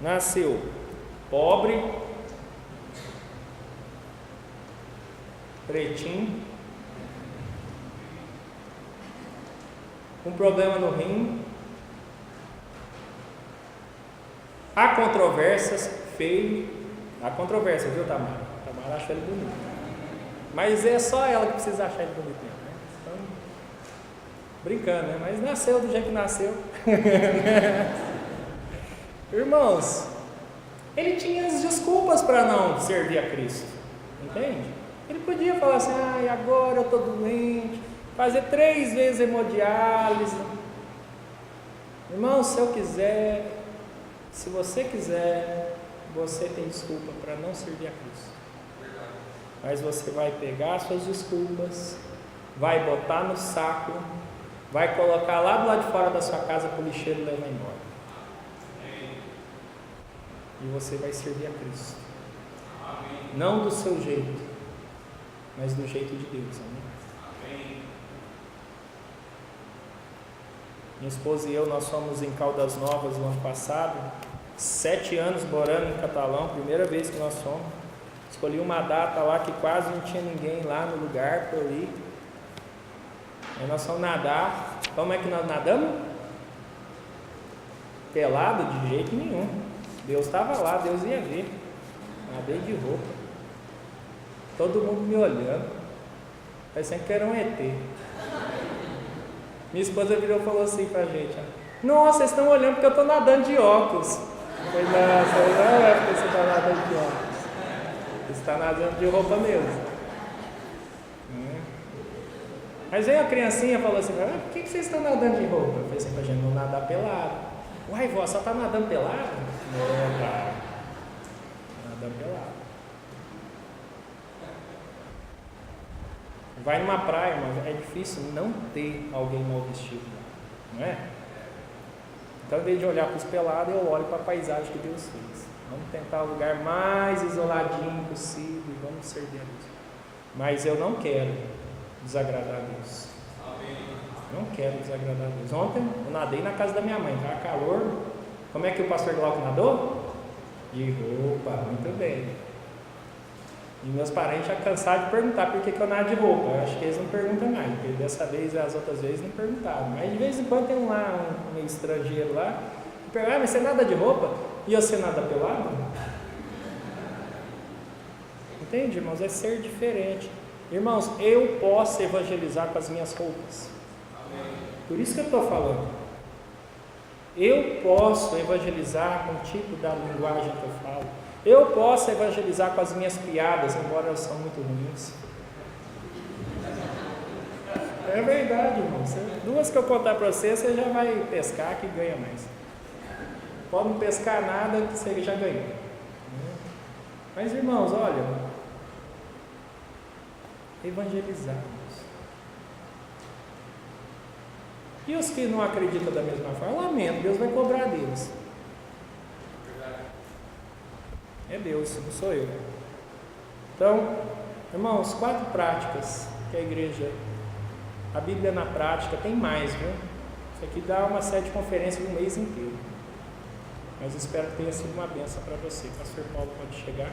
Nasceu pobre, pretinho, com problema no rim, há controvérsias, feio, há controvérsia, viu, Tamara? Tamara acha ele bonito, mas é só ela que precisa achar ele bonito, né? Então, brincando, né? Mas nasceu do jeito que nasceu. Irmãos, ele tinha as desculpas para não servir a Cristo, entende? Ele podia falar assim: agora eu estou doente, fazer 3 vezes hemodiálise. Irmão, se eu quiser, se você quiser, você tem desculpa para não servir a Cristo. Mas você vai pegar suas desculpas, vai botar no saco, vai colocar lá do lado de fora da sua casa para o lixeiro levar embora. E você vai servir a Cristo. Não do seu jeito, mas do jeito de Deus. Amém? Minha esposa e eu, nós fomos em Caldas Novas no ano passado, 7 anos morando em Catalão, primeira vez que nós fomos. Escolhi uma data lá que quase não tinha ninguém lá no lugar por ali. Aí nós fomos nadar. Como é que nós nadamos? Pelado? De jeito nenhum. Deus estava lá, Deus ia ver. Nadei de roupa. Todo mundo me olhando, parecendo que era um ET. Minha esposa virou e falou assim pra gente: nossa, vocês estão olhando porque eu estou nadando de óculos. Eu falei: não é porque você está nadando de óculos, você está nadando de roupa mesmo. Mas aí a criancinha falou assim: por que vocês estão nadando de roupa? Eu falei assim pra gente: não nadar pelado. Uai, vó, só está nadando pelado? Não, cara, nadando pelado. Vai numa praia, irmão, é difícil não ter alguém mal vestido, não é? Então, em vez de olhar para os pelados, eu olho para a paisagem que Deus fez. Vamos tentar o lugar mais isoladinho possível e vamos servir a Deus. Mas eu não quero desagradar a Deus. Não quero desagradar a Deus. Ontem eu nadei na casa da minha mãe, estava calor. Como é que o pastor Glauco nadou? De roupa, muito bem. E meus parentes já cansaram de perguntar por que eu nado de roupa. Eu acho que eles não perguntam mais, porque dessa vez e as outras vezes não perguntaram. Mas de vez em quando tem um estrangeiro lá que pergunta: mas você nada de roupa? E você nada pelado? Entende, irmãos? É ser diferente. Irmãos, eu posso evangelizar com as minhas roupas. Por isso que eu estou falando. Eu posso evangelizar com o tipo da linguagem que eu falo. Eu posso evangelizar com as minhas piadas, embora elas são muito ruins. É verdade, irmão. Duas que eu contar para você, você já vai pescar que ganha mais. Pode não pescar nada que você já ganhou. Mas, irmãos, olha, evangelizarmos. E os que não acreditam da mesma forma, lamento, Deus vai cobrar deles. É Deus, não sou eu. Então, irmãos, 4 práticas que a igreja, a Bíblia na prática, tem mais, viu? Isso aqui dá uma série de conferências um mês inteiro. Mas espero que tenha sido uma bênção para você. Pastor Paulo pode chegar.